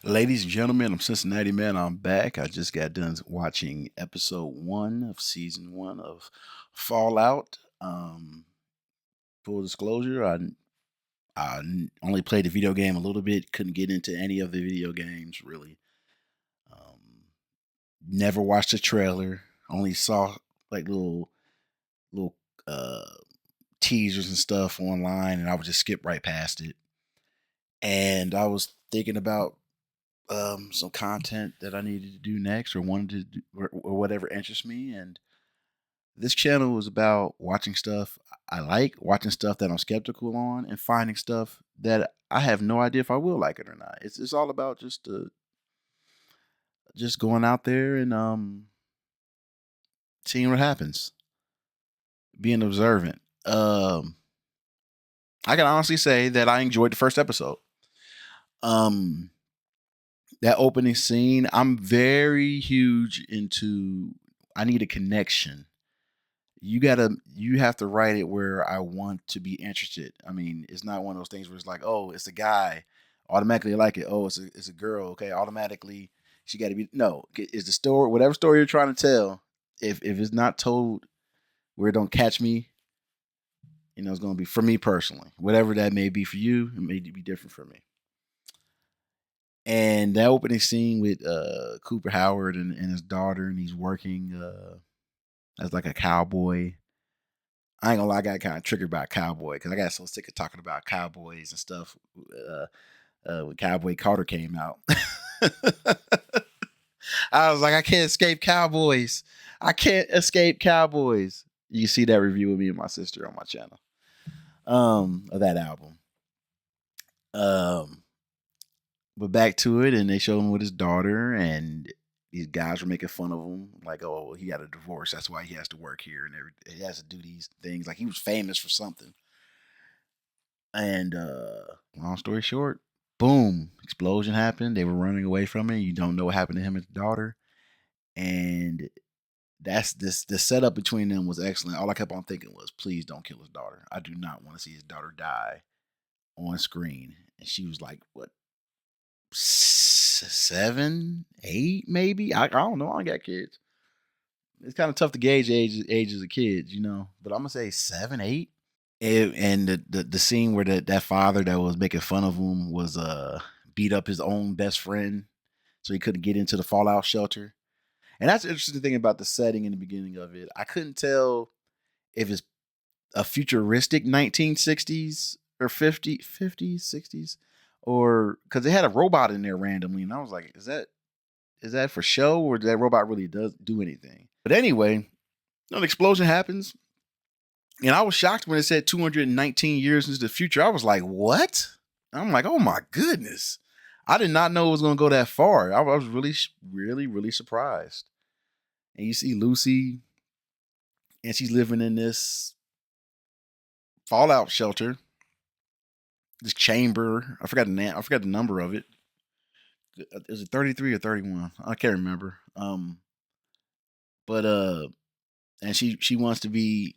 Ladies and gentlemen, I'm Cincinnati Man. I'm back. I just got done watching episode one of season one of Fallout. Full disclosure, only played the video game a little bit. Couldn't get into any of the video games really. Um, Never watched the trailer. Only saw like little uh, teasers and stuff online, and I would just skip right past it. And I was thinking about some content that I needed to do next or wanted to do or whatever interests me. And this channel was about watching stuff I like, watching stuff that I'm skeptical on, and finding stuff that I have no idea if I will like it or not. It's all about just going out there and seeing what happens, being observant. I can honestly say that I enjoyed the first episode. Um, that opening scene, I'm very huge into. I need a connection. You have to write it where I want to be interested. I mean, it's not one of those things where it's like, oh, it's a guy, automatically I like it. Oh, it's a girl, okay, automatically she got to be. No, is the story, whatever story you're trying to tell, if it's not told where it don't catch me, it's going to be for me personally. Whatever that may be for you, it may be different for me. And that opening scene with Cooper Howard and his daughter, and he's working as like a cowboy. I ain't gonna lie, I got kind of triggered by a cowboy because I got so sick of talking about cowboys and stuff when Cowboy Carter came out. I was like, I can't escape cowboys. I can't escape cowboys. You see that review with me and my sister on my channel of that album. Um, but back to it, and they showed him with his daughter, and these guys were making fun of him, like, "Oh, he got a divorce. That's why he has to work here, and he has to do these things." Like he was famous for something. And long story short, boom, explosion happened. They were running away from it. You don't know what happened to him and his daughter, and that's this. The setup between them was excellent. All I kept on thinking was, please don't kill his daughter. I do not want to see his daughter die on screen. And she was like, what, 7, 8, maybe. I don't know. I don't got kids. It's kind of tough to gauge ages of kids, But I'm gonna say 7, 8. And the scene where that father that was making fun of him was beat up his own best friend, so he couldn't get into the fallout shelter. And that's the interesting thing about the setting in the beginning of it. I couldn't tell if it's a futuristic 1960s or 50s, 60s, or because they had a robot in there randomly, and I was like, is that for show, or that robot really does do anything? But anyway, an explosion happens, and I was shocked when it said 219 years into the future. I was like, what? I'm like, oh my goodness. I did not know it was going to go that far. I was really, really, really surprised. And you see Lucy, and she's living in this fallout shelter, this chamber. I forgot the name. I forgot the number of it. Is it 33 or 31? I can't remember. But and she wants to get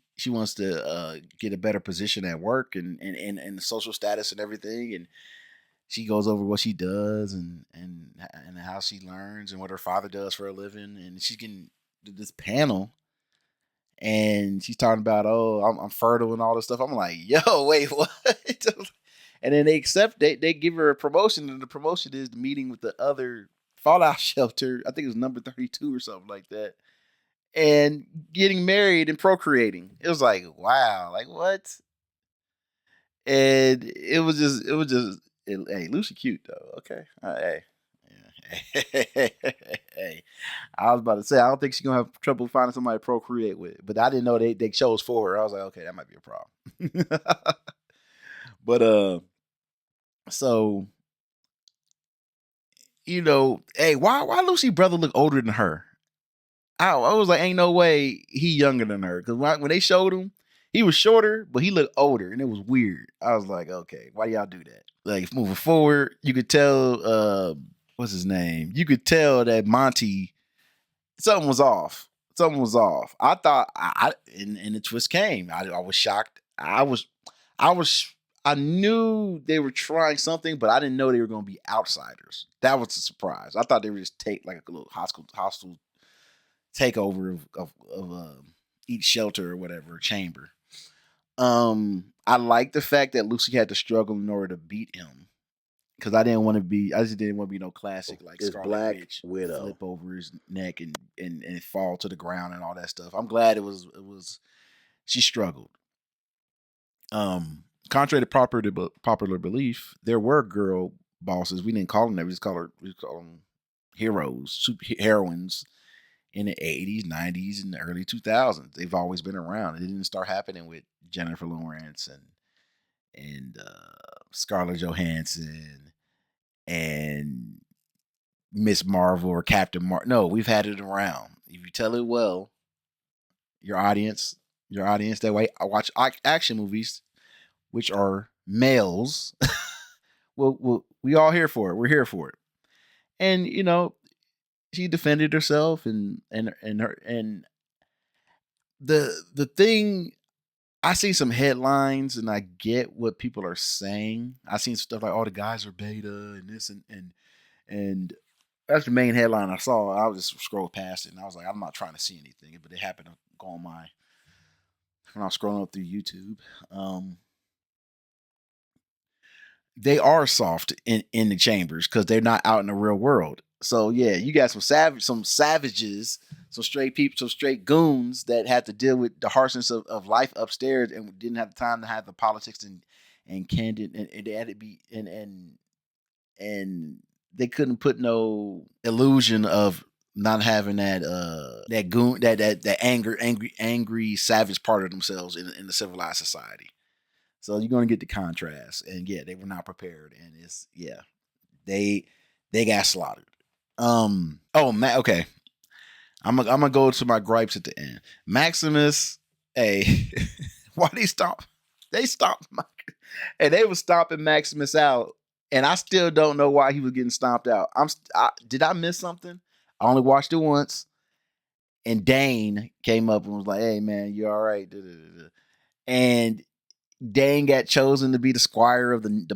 a better position at work and the social status and everything, and she goes over what she does and how she learns and what her father does for a living, and she's getting this panel, and she's talking about, oh, I'm fertile and all this stuff. I'm like, yo, wait, what? And then they give her a promotion, and the promotion is the meeting with the other fallout shelter. I think it was number 32 or something like that, and getting married and procreating. It was like, wow, like what? And hey, Lucy cute though. Okay, hey, yeah. Hey, I was about to say I don't think she's gonna have trouble finding somebody to procreate with, but I didn't know they chose for her. I was like, okay, that might be a problem. But so hey, why Lucy brother look older than her? I was like, ain't no way he younger than her. Because when they showed him, he was shorter, but he looked older, and it was weird. I was like, okay, why y'all do that? Like moving forward, you could tell, what's his name? You could tell that Monty, something was off. Something was off. I thought, and the twist came. I was shocked. I was I knew they were trying something, but I didn't know they were going to be outsiders. That was a surprise. I thought they were just take like a little hostile takeover of each shelter or whatever chamber. I like the fact that Lucy had to struggle in order to beat him because I just didn't want to be no classic like It's Scarlet Black Witch Widow. flip over his neck and fall to the ground and all that stuff. I'm glad it was she struggled. Contrary to popular belief, there were girl bosses. We didn't call them that. We call them heroes, super heroines in the 80s, 90s, and the early 2000s. They've always been around. It didn't start happening with Jennifer Lawrence and Scarlett Johansson and Miss Marvel or Captain Marvel. No, we've had it around. If you tell it well, your audience that way I watch action movies, which are males. We all here for it. We're here for it. And she defended herself and the thing. I see some headlines and I get what people are saying. I seen stuff like, "Oh, the guys are beta and this and that's the main headline I saw." I was just scroll past it and I was like, I'm not trying to see anything, but it happened to go on when I was scrolling up through YouTube. They are soft in the chambers because they're not out in the real world. So yeah, you got some savages, some straight people, some straight goons that had to deal with the harshness of life upstairs and didn't have the time to have the politics and candid and they had to be and they couldn't put no illusion of not having that goon that angry savage part of themselves in the civilized society. So you're gonna get the contrast, and yeah, they were not prepared, and they got slaughtered. Okay, I'm gonna go to my gripes at the end. Maximus, hey, why they stop? They stomped and they was stomping Maximus out, and I still don't know why he was getting stomped out. Did I miss something? I only watched it once, and Dane came up and was like, "Hey man, you all right?" And Dane got chosen to be the squire of the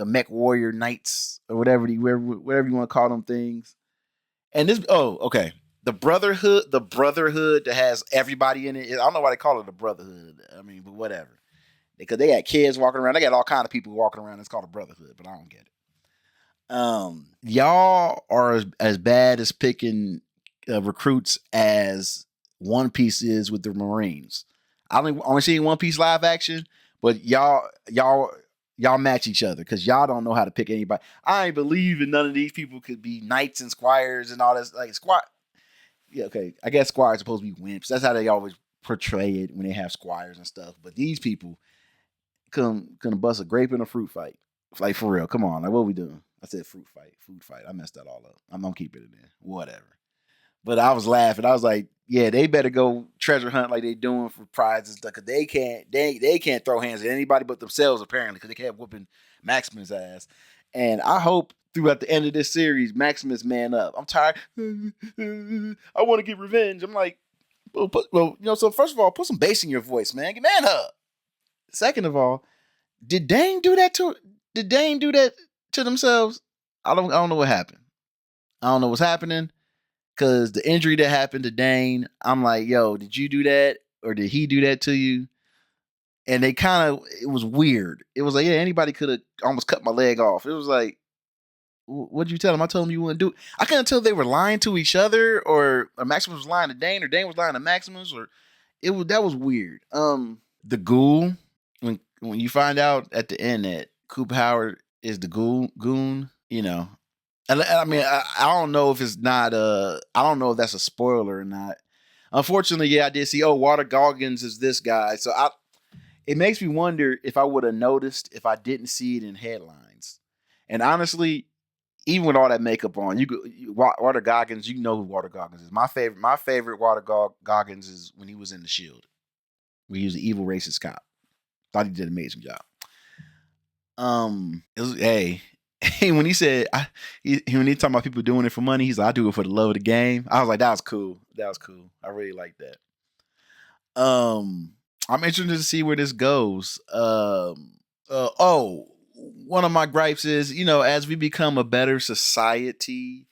mech warrior knights or whatever you want to call them things. And okay. The brotherhood that has everybody in it. I don't know why they call it the brotherhood. I mean, but whatever. Because they got kids walking around. They got all kind of people walking around. It's called a brotherhood, but I don't get it. Y'all are as bad as picking recruits as One Piece is with the Marines. I only seen One Piece live action, but y'all match each other because y'all don't know how to pick anybody. I ain't believing none of these people could be knights and squires and all this like squire. Yeah, okay. I guess squires are supposed to be wimps. That's how they always portray it when they have squires and stuff. But these people couldn't bust a grape in a fruit fight. Like for real. Come on. Like what are we doing? I said food fight. I messed that all up. I'm keeping it in. Whatever. But I was laughing. I was like, yeah, they better go treasure hunt like they doing for prizes and stuff. Cause they can't throw hands at anybody but themselves apparently. Cause they kept whooping Maximus' ass. And I hope throughout the end of this series, Maximus man up. I'm tired. I want to get revenge. I'm like, so first of all, put some bass in your voice, man. Get man up. Second of all, did Dane do that to themselves? I don't know what happened. I don't know what's happening. Cause the injury that happened to Dane, I'm like, yo, did you do that? Or did he do that to you? And it was weird. It was like, yeah, anybody could have almost cut my leg off. It was like, what'd you tell him? I told him you wouldn't do it. I couldn't tell if they were lying to each other or Maximus was lying to Dane or Dane was lying to Maximus or that was weird. The ghoul, when you find out at the end that Cooper Howard is the goon, and I mean, I don't know if it's not I don't know if that's a spoiler or not. Unfortunately, yeah, I did see. Oh, Walter Goggins is this guy, so it makes me wonder if I would have noticed if I didn't see it in headlines. And honestly, even with all that makeup on, Walter Goggins, you know who Walter Goggins is. My favorite Walter Goggins is when he was in The Shield, where he was the evil racist cop. Thought he did an amazing job. When he said when he talking about people doing it for money, he's like, I do it for the love of the game. I was like, that was cool. I really like that. I'm interested to see where this goes. One of my gripes is, as we become a better society,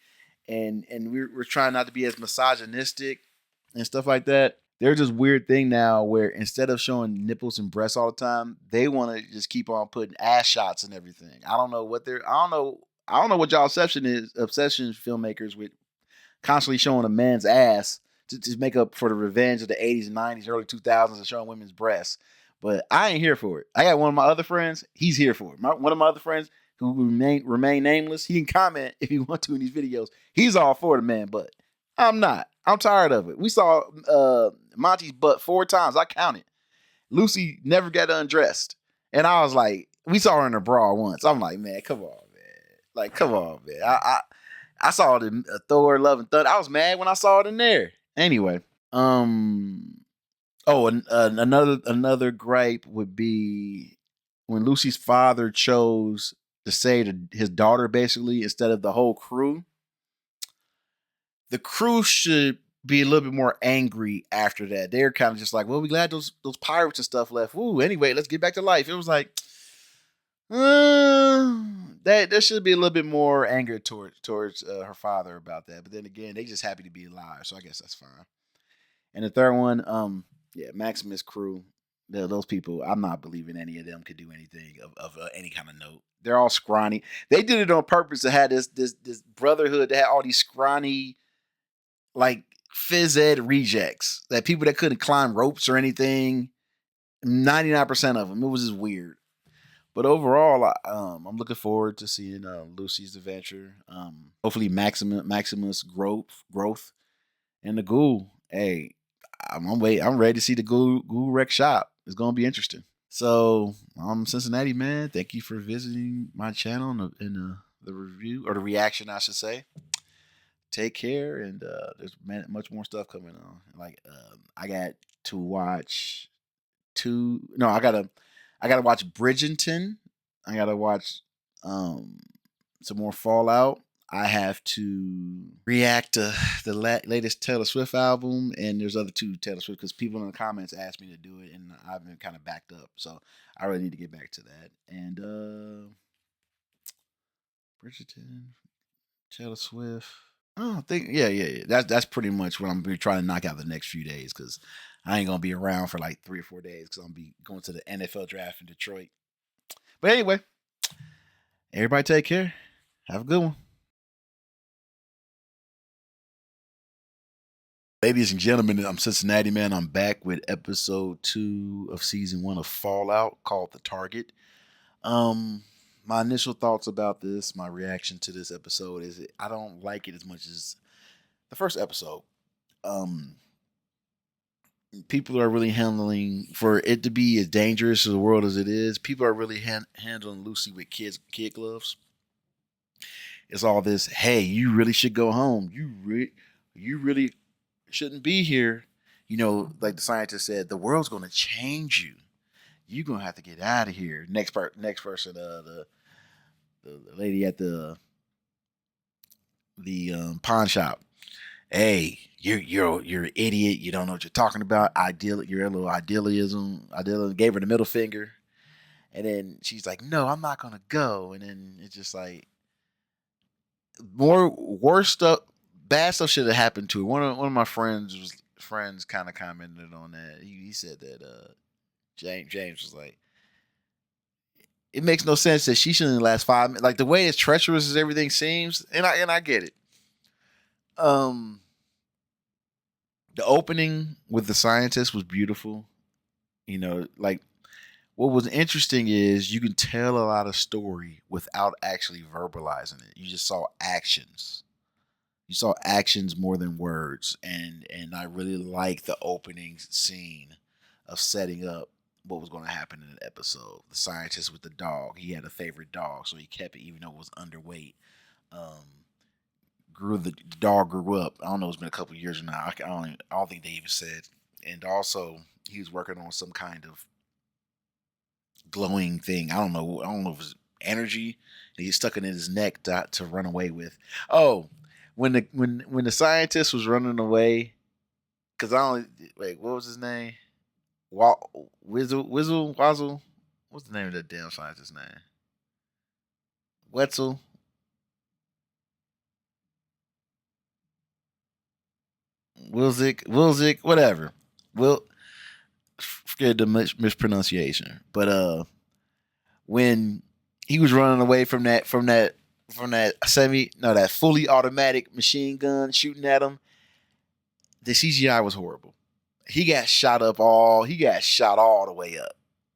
and we're trying not to be as misogynistic and stuff like that. There's this weird thing now where instead of showing nipples and breasts all the time, they want to just keep on putting ass shots and everything. I don't know what they're. I don't know what y'all obsession filmmakers with constantly showing a man's ass to make up for the revenge of the 80s and 90s, early 2000s of showing women's breasts. But I ain't here for it. I got one of my other friends. He's here for it. One of my other friends who remain nameless. He can comment if he want to in these videos. He's all for the man butt. I'm not. I'm tired of it. We saw Monty's butt 4 times. I counted. Lucy never got undressed. And I was like, we saw her in a bra once. I'm like, man, come on, man. Like, come on, man. I saw it in Thor: Love and Thunder. I was mad when I saw it in there. Anyway, and another gripe would be when Lucy's father chose to say to his daughter basically instead of the whole crew. The crew should be a little bit more angry after that. They're kind of just like, well, we glad those pirates and stuff left. Woo, anyway, let's get back to life. It was like, that there should be a little bit more anger towards her father about that. But then again, they just happy to be alive, so I guess that's fine. And the third one, Maximus crew. Those people, I'm not believing any of them could do anything of any kind of note. They're all scrawny. They did it on purpose to have this brotherhood that had all these scrawny, like phys ed rejects, that people that couldn't climb ropes or anything. 99% of them. It was just weird. But overall, I'm looking forward to seeing Lucy's adventure. Hopefully, Maximus growth, and the Ghoul. Hey, I'm ready to see the Ghoul Wreck shop. It's gonna be interesting. So, Cincinnati man. Thank you for visiting my channel in the review or the reaction, I should say. Take care, and there's much more stuff coming on. Like I got to watch two. No, I gotta watch Bridgerton. I gotta watch some more Fallout. I have to react to the latest Taylor Swift album, and there's other two Taylor Swift because people in the comments asked me to do it, and I've been kind of backed up, so I really need to get back to that. And Bridgerton, Taylor Swift. I don't think, yeah. That's pretty much what I'm gonna be trying to knock out the next few days because I ain't gonna be around for like 3 or 4 days because I'm gonna be going to the NFL draft in Detroit. But anyway, everybody take care. Have a good one. Ladies and gentlemen, I'm Cincinnati Man. I'm back with episode 2 of season 1 of Fallout called The Target. My initial thoughts about this, my reaction to this episode is I don't like it as much as the first episode. People are really handling, for it to be as dangerous as the world as it is, people are really handling Lucy with kid gloves. It's all this, hey, you really should go home. You really shouldn't be here. Like the scientist said, the world's going to change you. You're going to have to get out of here. Next person, the lady at the pawn shop. Hey, you're an idiot. You don't know what you're talking about. You're a little idealism. Gave her the middle finger, and then she's like, "No, I'm not gonna go." And then it's just like more worse stuff, bad stuff should have happened to her. One of my friends kind of commented on that. He said that James was like, it makes no sense that she shouldn't last 5 minutes. Like the way as treacherous as everything seems, and I get it. The opening with the scientist was beautiful. Like what was interesting is you can tell a lot of story without actually verbalizing it. You just saw actions. You saw actions more than words, and I really like the opening scene of setting up what was going to happen in the episode. The scientist with the dog, he had a favorite dog, so he kept it even though it was underweight. The dog grew up. I don't know. It's been a couple of years now. I don't think they even said. And also, he was working on some kind of glowing thing. I don't know. I don't know if it's energy. And he stuck it in his neck to run away with. Oh, when the scientist was running away, because I don't wait. What was his name? Wizzle Wazzle. What's the name of that damn scientist's name? Wetzel. Wilzik, whatever. Will Forget the mispronunciation. But when he was running away from that that fully automatic machine gun shooting at him, the CGI was horrible. He got shot all the way up.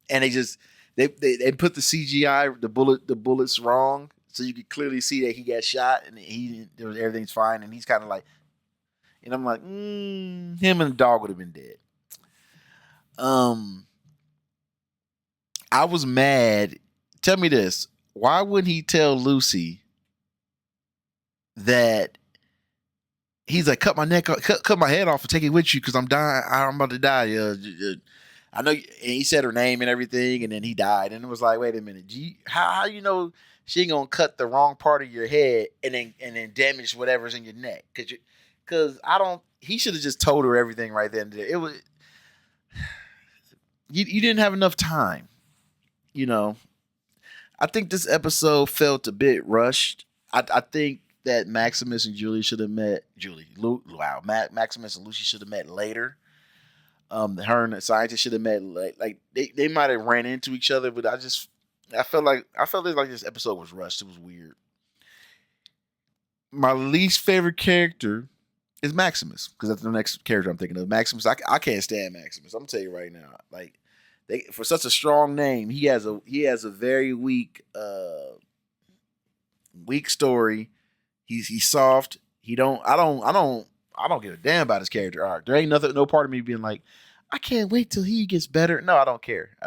And they put the CGI, the bullets wrong. So you could clearly see that he got shot and everything's fine. And he's kind of like, and I'm like, him and the dog would have been dead. Um, I was mad. Tell me this: why wouldn't he tell Lucy that he's like, cut my neck, cut my head off, and take it with you because I'm dying. I'm about to die. I know. And he said her name and everything, and then he died. And it was like, wait a minute, how you know she ain't gonna cut the wrong part of your head and then damage whatever's in your neck? Because I don't. He should have just told her everything right then and there. It was you didn't have enough time. You know, I think this episode felt a bit rushed. I think that Maximus and Julie should have met. Maximus and Lucy should have met later. Her and the scientist should have met like they might have ran into each other, but I felt like this episode was rushed. It was weird. My least favorite character is Maximus because that's the next character I'm thinking of. Maximus, I can't stand Maximus. I'm gonna tell you right now, like for such a strong name, he has a very weak story. He's soft. I don't give a damn about his character arc. There ain't no part of me being like, I can't wait till he gets better. No, I don't care.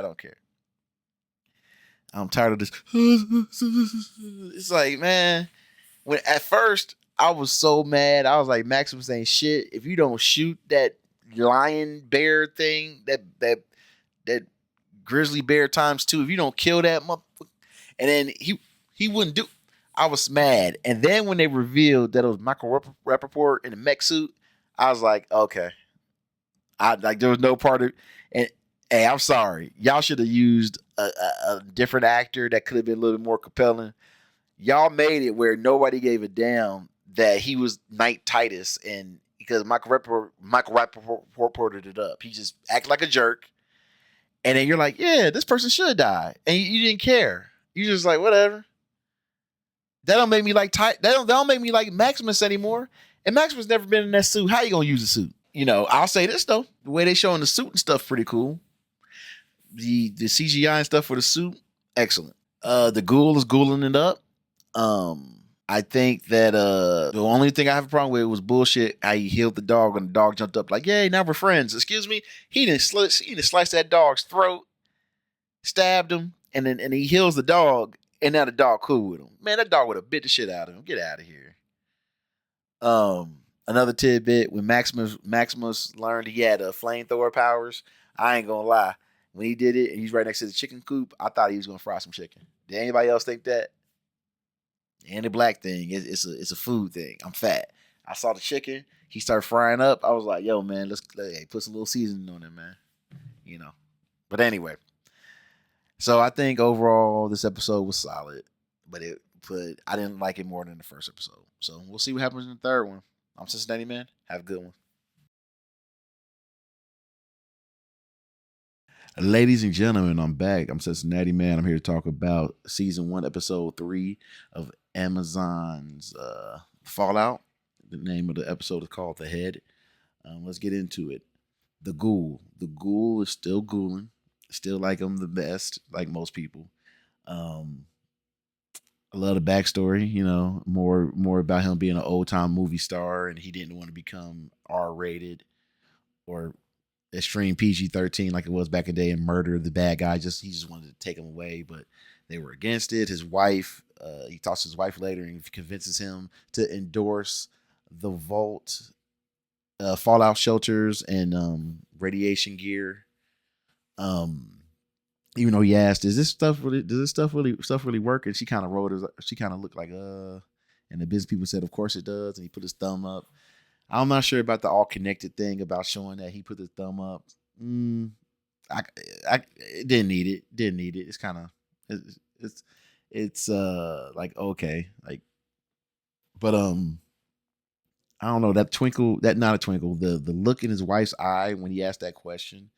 I'm tired of this. It's like, man, when at first I was so mad, I was like, Maximus ain't shit. If you don't shoot that lion bear thing, that grizzly bear times two, if you don't kill that motherfucker, and then he wouldn't do. I was mad, and then when they revealed that it was Michael Rappaport in a mech suit, I was like, okay, there was no part of. And hey, I'm sorry, y'all should have used a different actor that could have been a little more compelling. Y'all made it where nobody gave a damn that he was Knight Titus, and because Michael Rappaport reported it up, he just acted like a jerk, and then you're like, yeah, this person should die, and you didn't care. You just like whatever. That don't make me like that don't make me like Maximus anymore. And Maximus never been in that suit. How you gonna use a suit? I'll say this though: the way they showing the suit and stuff, pretty cool. The CGI and stuff for the suit, excellent. The ghoul is ghouling it up. I think that the only thing I have a problem with was bullshit. How he healed the dog and the dog jumped up like, "Yay, now we're friends." Excuse me, he didn't slice that dog's throat, stabbed him, and he heals the dog, and now the dog cool with him. Man, that dog would have bit the shit out of him. Get out of here. Another tidbit: when Maximus learned he had flamethrower powers, I ain't gonna lie. When he did it and he's right next to the chicken coop, I thought he was gonna fry some chicken. Did anybody else think that? And the black thing, it's a food thing. I'm fat. I saw the chicken. He started frying up. I was like, yo, man, let's put some little seasoning on it, man. But anyway, so I think overall this episode was solid, but I didn't like it more than the first episode. So we'll see what happens in the third one. I'm Cincinnati Man. Have a good one. Ladies and gentlemen, I'm back. I'm Cincinnati Man. I'm here to talk about season 1, episode 3 of Amazon's Fallout. The name of the episode is called The Head. Let's get into it. The Ghoul. The Ghoul is still ghouling. Still like him the best, like most people. I love the backstory, more about him being an old time movie star and he didn't want to become R rated or extreme PG-13 like it was back in the day and murder the bad guy. He just wanted to take him away, but they were against it. His wife, he talks to his wife later and convinces him to endorse the Vault, fallout shelters and radiation gear. Even though he asked, does this stuff really work? And she kind of looked like, and the business people said, of course it does. And he put his thumb up. I'm not sure about the all connected thing about showing that he put his thumb up. I, I didn't need it. Didn't need it. It's kind of it's it's like okay, like but I don't know that twinkle, that not a twinkle, the look in his wife's eye when he asked that question.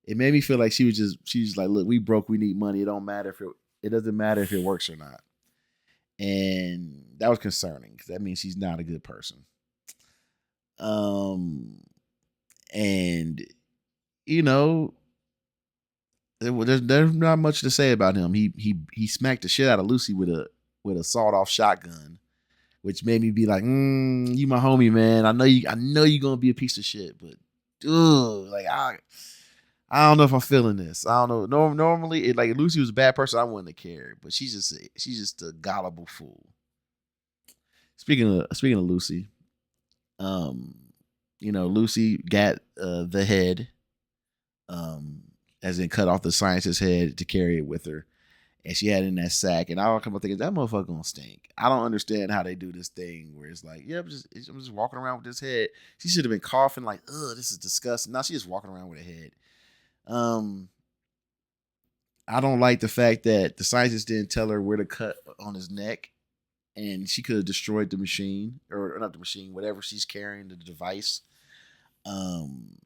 It made me feel like she's like, look, we broke, we need money. It don't matter if it doesn't matter if it works or not. And that was concerning because that means she's not a good person. Um, and you know, there's not much to say about him. He smacked the shit out of Lucy with a sawed off shotgun, which made me be like, you my homie, man. I know you gonna be a piece of shit, but dude, like I don't know if I'm feeling this. I don't know. Normally, like Lucy was a bad person, I wouldn't have cared, but she's just a gullible fool. Speaking of Lucy, um, Lucy got the head, um, as in cut off the scientist's head to carry it with her, and she had it in that sack. And I come up thinking that motherfucker gonna stink. I don't understand how they do this thing where it's like, yeah, I'm just walking around with this head. She should have been coughing like, ugh, this is disgusting. Now she's just walking around with a head. Um, I don't like the fact that the scientist didn't tell her where to cut on his neck, and she could have destroyed the machine, or not the machine, whatever she's carrying, the device. Um,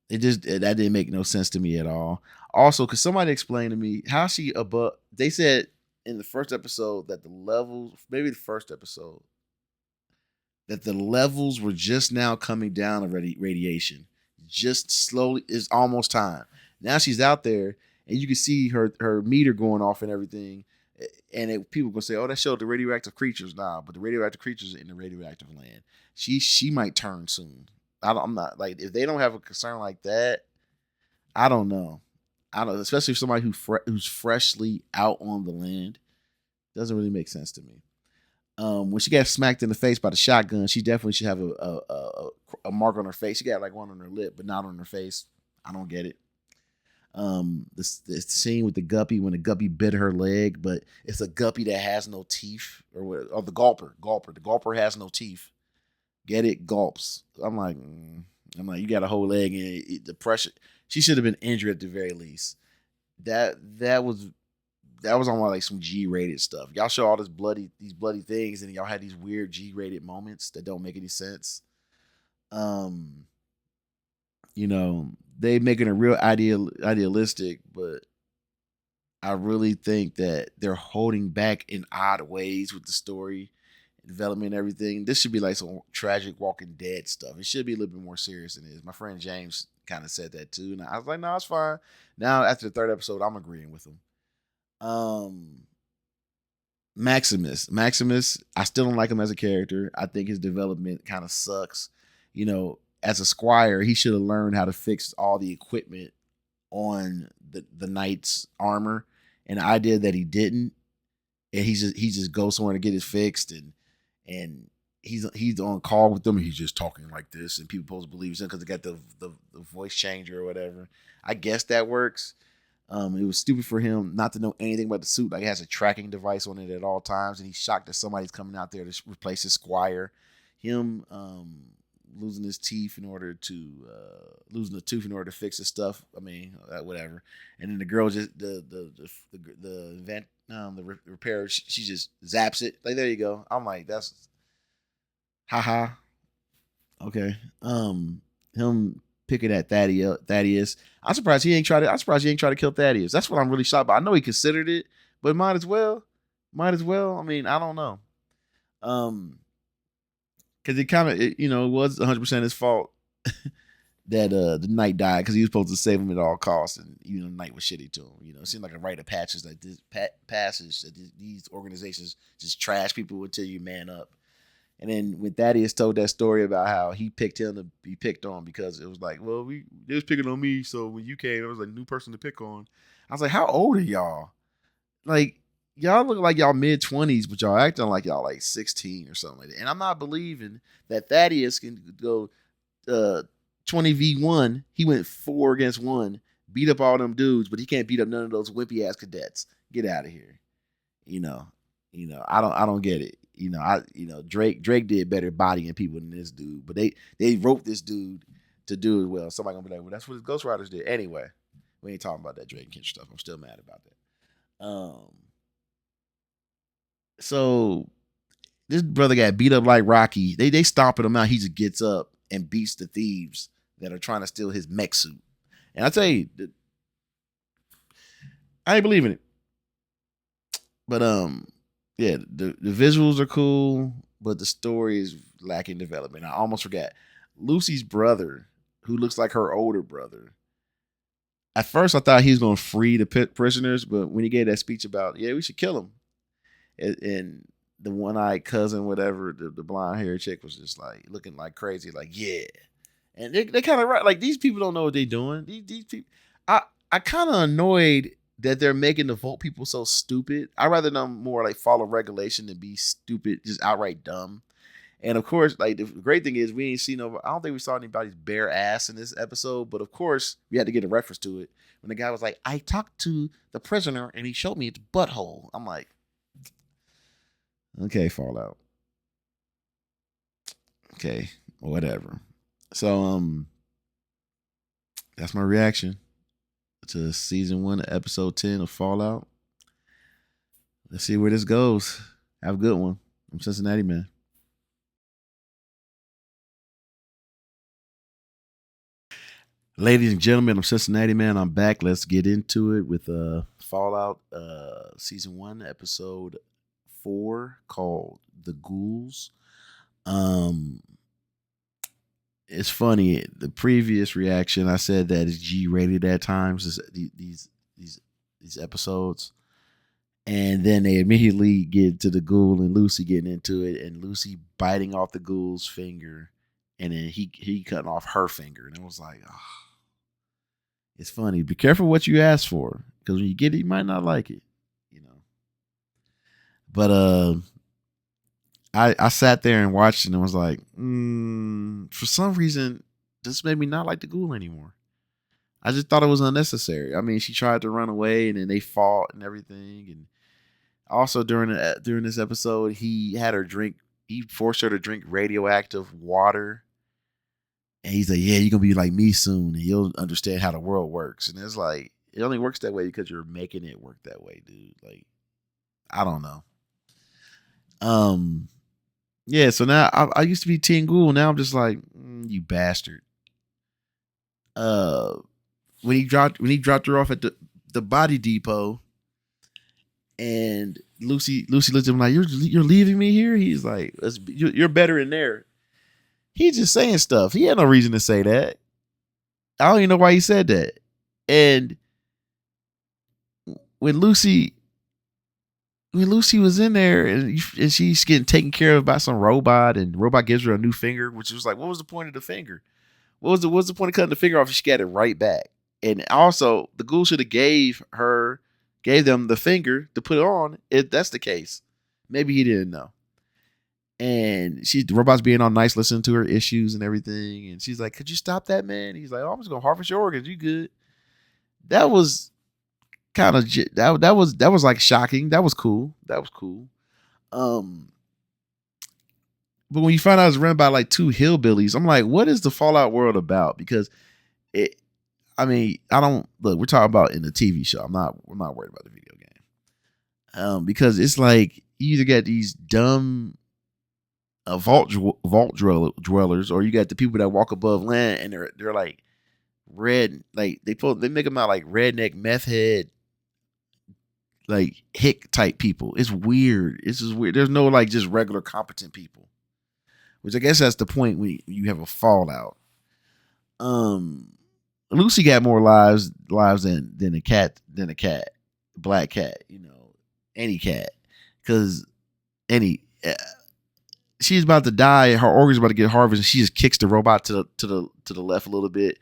that didn't make no sense to me at all. Also, could somebody explain to me how she above? They said in the first episode that the levels, maybe the first episode, that the levels were just now coming down of radiation, just slowly. It's almost time. Now she's out there, and you can see her meter going off and everything. And people gonna say, "Oh, that showed the radioactive creatures." Nah, but the radioactive creatures are in the radioactive land. She might turn soon. I'm not like, if they don't have a concern like that. I don't know. I don't, especially if somebody who's freshly out on the land, doesn't really make sense to me. When she got smacked in the face by the shotgun, she definitely should have a mark on her face. She got like one on her lip, but not on her face. I don't get it. The scene with the guppy when the guppy bit her leg, but it's a guppy that has no teeth, or the gulper has no teeth. Get it? Gulps. I'm like, you got a whole leg and the pressure. She should have been injured at the very least. That was on like some G-rated stuff. Y'all show all these bloody things, and y'all had these weird G-rated moments that don't make any sense. Um, they making it real idealistic, but I really think that they're holding back in odd ways with the story development and everything. This should be like some tragic Walking Dead stuff. It should be a little bit more serious than it is. My friend James kind of said that too, and I was like, no, it's fine. Now after the third episode, I'm agreeing with him. Um, Maximus, I still don't like him as a character. I think his development kind of sucks. As a squire, he should have learned how to fix all the equipment on the knight's armor, and the idea that he didn't, and he just goes somewhere to get it fixed, and he's on call with them. And he's just talking like this, and people supposed to believe him because they got the voice changer or whatever. I guess that works. It was stupid for him not to know anything about the suit. Like, it has a tracking device on it at all times, and he's shocked that somebody's coming out there to replace his squire. Him losing his teeth in order to losing the tooth in order to fix his stuff. I mean, whatever. And then the girl just the vent the repair. She just zaps it. Like, there you go. I'm like, that's haha. Okay. Him picking at Thaddeus. I'm surprised he ain't try to kill Thaddeus. That's what I'm really shocked about. I know he considered it, but might as well. Might as well. I mean, I don't know. Because it kind of, it was 100% his fault that the knight died, because he was supposed to save him at all costs, and the knight was shitty to him. It seemed like a rite of passage that these organizations just trash people until you man up. And then when Thaddeus told that story about how he picked him to be picked on, because it was like, well, they was picking on me, so when you came, there was like a new person to pick on. I was like, how old are y'all? Like, y'all look like y'all mid-20s, but y'all acting like y'all like 16 or something like that. And I'm not believing that Thaddeus can go 20v1. He went 4 against 1, beat up all them dudes, but he can't beat up none of those wimpy ass cadets. Get out of here. I don't get it. Drake did better bodying people than this dude, but they wrote this dude to do as well. Somebody gonna be like, well, that's what the Ghost Riders did. Anyway, we ain't talking about that Drake and Kendrick stuff. I'm still mad about that. So this brother got beat up like Rocky. They stomping him out. He just gets up and beats the thieves that are trying to steal his mech suit. And I tell you, I ain't believing it. But yeah, the visuals are cool, but the story is lacking development. I almost forgot. Lucy's brother, who looks like her older brother. At first, I thought he was going to free the prisoners, but when he gave that speech about, yeah, we should kill him, and the one-eyed cousin, whatever, the blonde-haired chick was just like looking like crazy, like, yeah. And they kind of right. Like, these people don't know what they're doing. These people, I kind of annoyed that they're making the vote people so stupid. I'd rather them more like follow regulation than be stupid, just outright dumb. And of course, like the great thing is we ain't seen no. I don't think we saw anybody's bare ass in this episode, but of course we had to get a reference to it when the guy was like, "I talked to the prisoner and he showed me its butthole." I'm like, okay, Fallout. Okay, whatever. So that's my reaction to season 1, episode 10 of Fallout. Let's see where this goes. Have a good one. I'm Cincinnati Man. Ladies and gentlemen, I'm Cincinnati Man. I'm back. Let's get into it with Fallout season 1, episode 4, called The Ghouls. It's funny. The previous reaction, I said that it's G-rated at times. These episodes, and then they immediately get to the ghoul and Lucy getting into it, and Lucy biting off the ghoul's finger, and then he cutting off her finger, and it was like, oh. It's funny. Be careful what you ask for, because when you get it, you might not like it, you know. But I sat there and watched it and was like, for some reason, this made me not like the ghoul anymore. I just thought it was unnecessary. I mean, she tried to run away and then they fought and everything. And also during this episode, he had her drink. He forced her to drink radioactive water. And he's like, yeah, you're going to be like me soon, and you'll understand how the world works. And it's like, it only works that way because you're making it work that way, dude. Like, I don't know. Yeah, so now I used to be Team Ghoul. Now I'm just like, you bastard. When he dropped her off at the body depot, and Lucy looked at him like, you're leaving me here? He's like, you're better in there. He's just saying stuff. He had no reason to say that. I don't even know why he said that. And when Lucy was in there and she's getting taken care of by some robot, and the robot gives her a new finger, which was like, what was the point of the finger? What's the point of cutting the finger off if she got it right back? And also, the ghoul should have gave them the finger to put it on if that's the case. Maybe he didn't know. And the robot's being all nice, listening to her issues and everything. And she's like, could you stop that, man? He's like, oh, I'm just going to harvest your organs. You good? That was kind of, that was like shocking. That was cool. But when you find out it's run by like two hillbillies, I'm like, what is the Fallout world about? Because we're talking about in the TV show. I'm not worried about the video game. Because it's like, you either get these dumb vault dwellers, or you got the people that walk above land, and they're like red, like they make them out like redneck meth head, like hick type people. It's weird. It's just weird. There's no like just regular competent people, which I guess that's the point when you have a Fallout. Lucy got more lives than a cat, black cat, any cat, because she's about to die. Her organs about to get harvested. And she just kicks the robot to the left a little bit,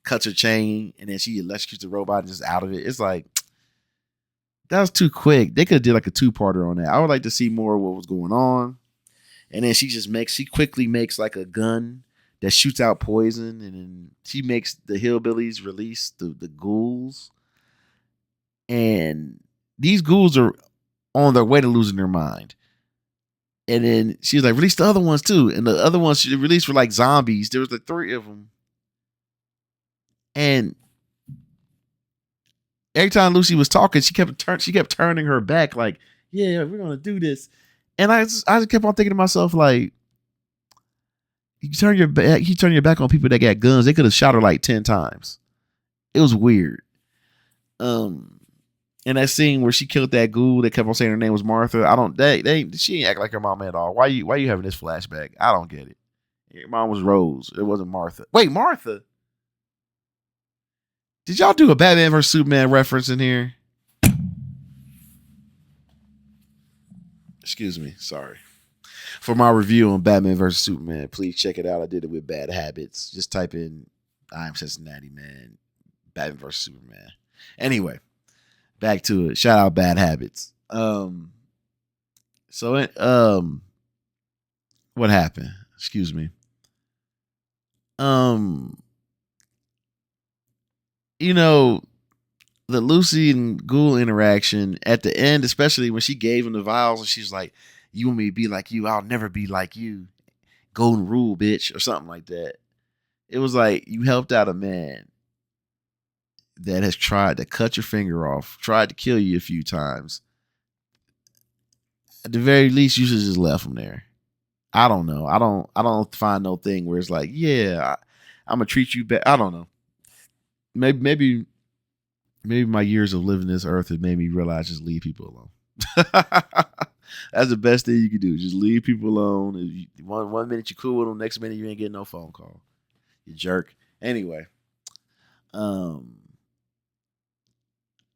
cuts her chain, and then she electrocutes the robot and just out of it. It's like, that was too quick. They could have did like a 2-parter on that. I would like to see more of what was going on. And then she quickly makes like a gun that shoots out poison, and then she makes the hillbillies release the ghouls. And these ghouls are on their way to losing their mind. And then she was like, release the other ones too. And the other ones she released were like zombies. There was like 3 of them. And every time Lucy was talking, she kept turning her back, like, "Yeah, we're gonna do this." And I just kept on thinking to myself, like, you turn your back on people that got guns. They could have shot her like 10 times. It was weird. And that scene where she killed that ghoul that kept on saying her name was Martha, I don't she ain't act like her mom at all. Why you having this flashback? I don't get it. Your mom was Rose. It wasn't Martha. Wait, Martha? Did y'all do a Batman vs Superman reference in here? Excuse me. Sorry. For my review on Batman vs Superman, please check it out. I did it with Bad Habits. Just type in I Am Cincinnati Man, Batman vs Superman. Anyway, back to it. Shout out Bad Habits. What happened? Excuse me. You know, the Lucy and Ghoul interaction at the end, especially when she gave him the vials and she's like, "You want me to be like you? I'll never be like you. Golden rule, bitch," or something like that. It was like you helped out a man that has tried to cut your finger off, tried to kill you a few times. At the very least, you should just left him there. I don't know. I don't find no thing where it's like, yeah, I'm gonna treat you better. I don't know. Maybe my years of living this earth have made me realize just leave people alone. That's the best thing you can do. Just leave people alone. One minute you're cool with them, next minute you ain't getting no phone call. You jerk. Anyway,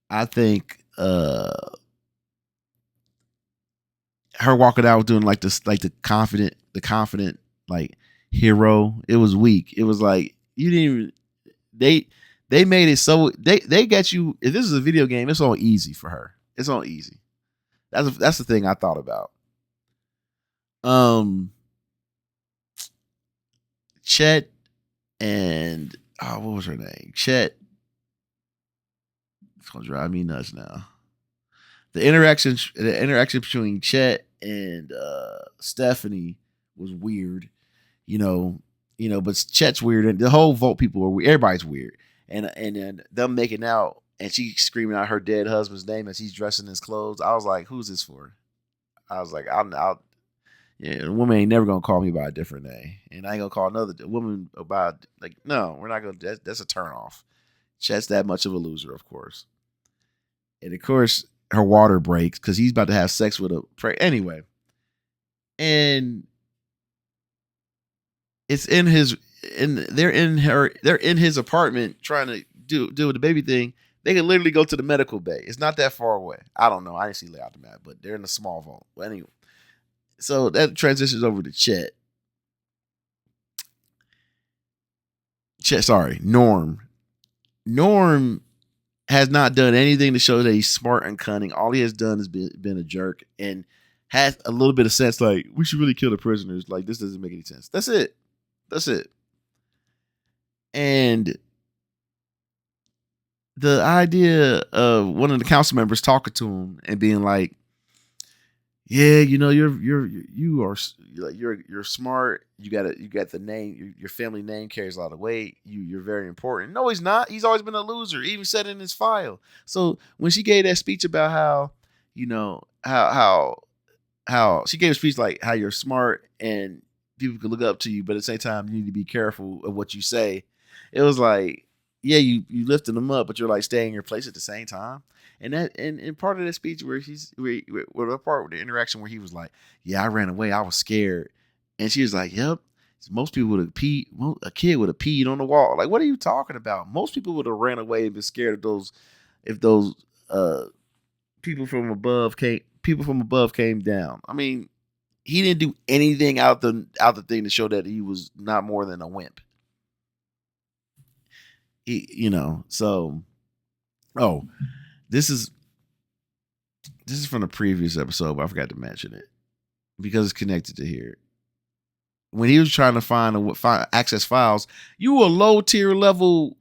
I think her walking out doing like this, like the confident like hero. It was weak. It was like you didn't even they made it so they got you. If this is a video game, it's all easy for her. It's all easy. That's the thing I thought about. Chet and what was her name? Chet. It's gonna drive me nuts now. The interaction between Chet and Stephanie was weird. But Chet's weird, and the whole Volt people are weird. Everybody's weird, and then them making out, and she screaming out her dead husband's name as he's dressing his clothes. I was like, "Who's this for?" I was like, "Yeah, a woman ain't never gonna call me by a different name, and I ain't gonna call another woman about like, no, we're not gonna. That's a turn off." Chet's that much of a loser, of course, and of course her water breaks because he's about to have sex with a anyway, and it's in his they're in his apartment trying to do the baby thing. They can literally go to the medical bay. It's not that far away. I don't know. I didn't see lay out the map, but they're in a small vault. But anyway, so that transitions over to Chet. Sorry, Norm. Norm has not done anything to show that he's smart and cunning. All he has done is been a jerk and has a little bit of sense. Like, we should really kill the prisoners. Like, this doesn't make any sense. That's it. And the idea of one of the council members talking to him and being like, "Yeah, you're smart. You got the name. Your family name carries a lot of weight. You're very important." No, he's not. He's always been a loser. He even said it in his file. So when she gave that speech about how, how she gave a speech like how you're smart and people can look up to you, but at the same time you need to be careful of what you say. It was like, yeah, you lifting them up, but you're like staying in your place at the same time. And part of that speech where the part with the interaction where he was like, "Yeah, I ran away. I was scared," and she was like, "Yep." Most people would have peed. A kid would have peed on the wall. Like, what are you talking about? Most people would have ran away and been scared of those. If those people from above came down. I mean, he didn't do anything out the thing to show that he was not more than a wimp. So. Oh, this is from the previous episode, but I forgot to mention it because it's connected to here. When he was trying to find access files, you were a low tier level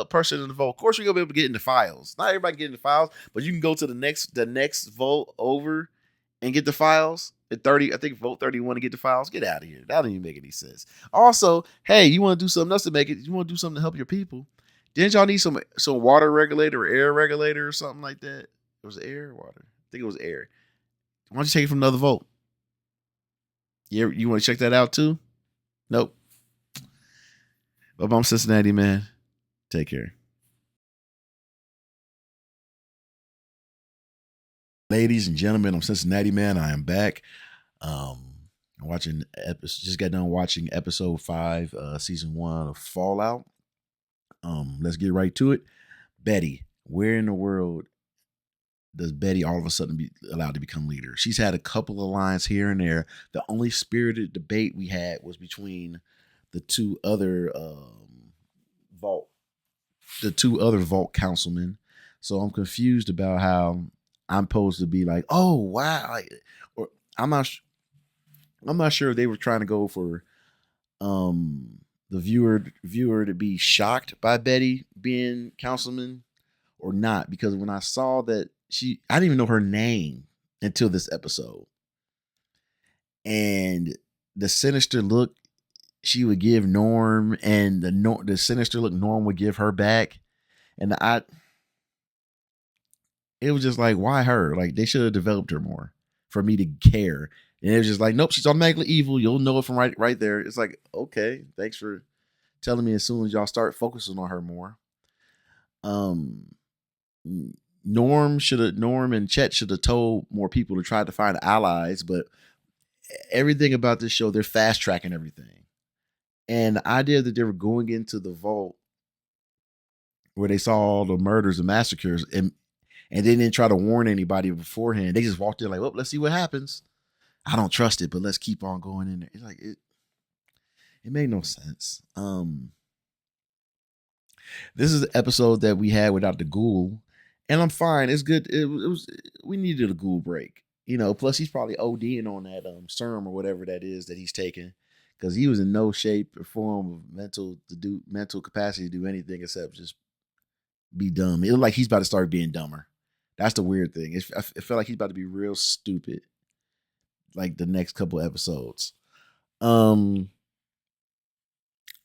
person in the vault. Of course, you're gonna be able to get into files. Not everybody can get into files, but you can go to the next vault over and get the files. At 30, I think vote 31 to get the files. Get out of here. That don't even make any sense. Also, hey, you want to do something else to make it? You want to do something to help your people? Didn't y'all need some water regulator or air regulator or something like that? It was air or water. I think it was air. Why don't you take it from another vote? You want to check that out too? Nope. But I'm Cincinnati, man. Take care. Ladies and gentlemen, I'm Cincinnati, man. I am back. I'm watching just got done watching episode 5, season 1 of Fallout. Let's get right to it. Betty, where in the world does Betty all of a sudden be allowed to become leader? She's had a couple of lines here and there. The only spirited debate we had was between the two other vault councilmen. So I'm confused about how I'm supposed to be like, oh wow, or I'm not sure if they were trying to go for the viewer to be shocked by Betty being councilman or not, because when I saw that I didn't even know her name until this episode, and the sinister look she would give Norm, and the sinister look Norm would give her back, and it was just like, why her? Like, they should have developed her more for me to care. And it was just like, nope, she's automatically evil. You'll know it from right there. It's like, okay, thanks for telling me as soon as y'all start focusing on her more. Norm and Chet should have told more people to try to find allies, but everything about this show, they're fast tracking everything. And the idea that they were going into the vault where they saw all the murders and massacres, and they didn't try to warn anybody beforehand. They just walked in like, well, let's see what happens. I don't trust it, but let's keep on going in there. It's like it made no sense. This is the episode that we had without the ghoul, and I'm fine. It's good. It was we needed a ghoul break, Plus, he's probably ODing on that serum or whatever that is that he's taking, because he was in no shape or form of mental capacity to do anything except just be dumb. It looked like he's about to start being dumber. That's the weird thing. It felt like he's about to be real stupid, like the next couple episodes.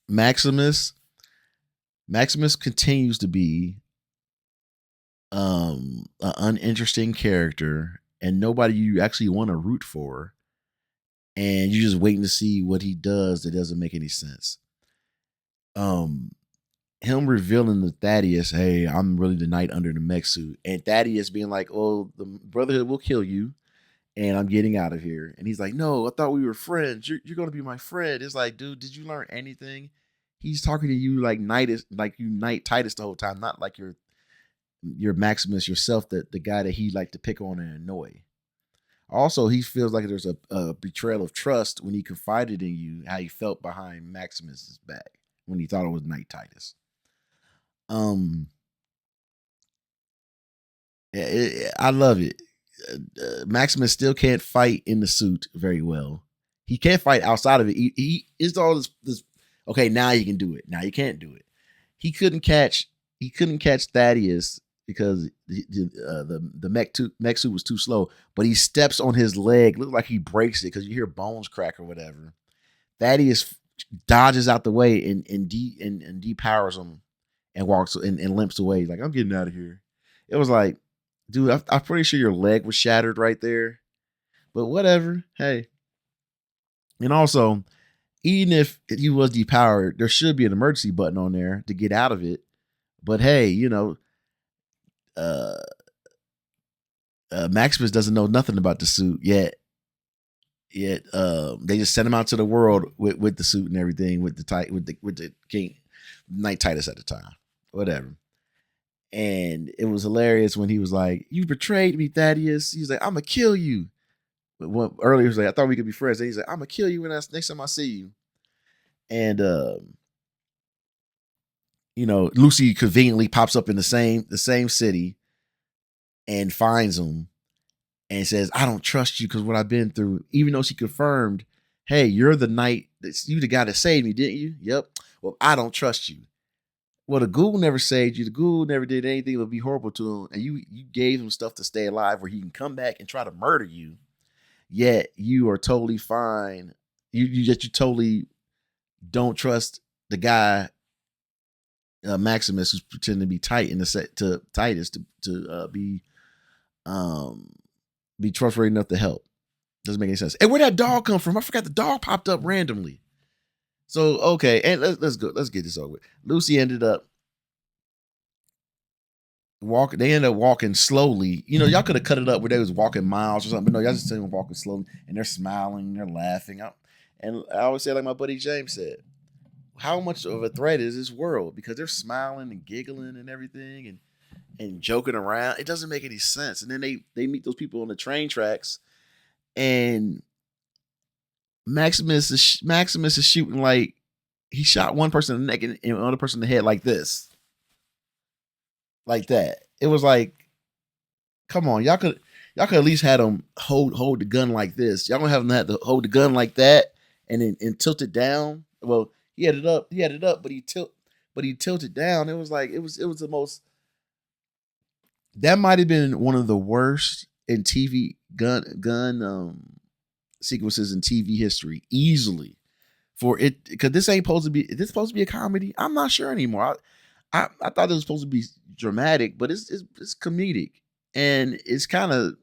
Maximus continues to be an uninteresting character, and nobody you actually want to root for, and you're just waiting to see what he does that doesn't make any sense. Him revealing to Thaddeus, hey, I'm really the knight under the mech suit, and Thaddeus being like, oh, the Brotherhood will kill you, and I'm getting out of here. And he's like, no, I thought we were friends. You're going to be my friend. It's like, dude, did you learn anything? He's talking to you like you Knight Titus the whole time, not like you're Maximus yourself, the guy that he liked to pick on and annoy. Also, he feels like there's a betrayal of trust when he confided in you how he felt behind Maximus's back when he thought it was Knight Titus. I love it. Maximus still can't fight in the suit very well. He can't fight outside of it. He is all this. Okay, now you can do it. Now you can't do it. He couldn't catch Thaddeus because the mech suit was too slow. But he steps on his leg, looks like he breaks it because you hear bones crack or whatever. Thaddeus dodges out the way and depowers him and walks and limps away. He's like, I'm getting out of here. It was like, dude, I'm pretty sure your leg was shattered right there. But whatever. Hey. And also, even if he was depowered, there should be an emergency button on there to get out of it. But hey, Maximus doesn't know nothing about the suit yet. They just sent him out to the world with the suit and everything, with the King Knight Titus at the time. Whatever. And it was hilarious when he was like, you betrayed me, Thaddeus. He's like, I'm going to kill you. But earlier he was like, I thought we could be friends. And he's like, I'm going to kill you next time I see you. And, Lucy conveniently pops up in the same city and finds him and says, I don't trust you because what I've been through, even though she confirmed, hey, you're the knight. You the guy that saved me, didn't you? Yep. Well, I don't trust you. Well, the ghoul never saved you. The ghoul never did anything that would be horrible to him. And you gave him stuff to stay alive where he can come back and try to murder you. yet you are totally fine. You totally don't trust the guy Maximus who's pretending to be Titan to set to Titus to um be trustworthy enough to help. Doesn't make any sense. And where that dog come from? I forgot the dog popped up randomly. So okay, and let's go. Let's get this over with. Lucy ended up walking. They ended up walking slowly. You know, y'all could have cut it up where they was walking miles or something, but no, y'all just saying walking slowly, and they're smiling, they're laughing. And I always say, like my buddy James said, how much of a threat is this world? Because they're smiling and giggling and everything, and joking around. It doesn't make any sense. And then they meet those people on the train tracks, and Maximus is shooting like he shot one person in the neck and another person in the head like this, like that. It was like, come on, y'all could at least had him hold the gun like this. Y'all gonna have him have to hold the gun like that and then tilt it down. Well, he had it up, but he tilted down. It was like it was the most. That might have been one of the worst in TV gun sequences in TV history, easily. For it, because this ain't supposed to be. Is this supposed to be a comedy? I'm not sure anymore. I thought it was supposed to be dramatic, but it's comedic, and it's kind of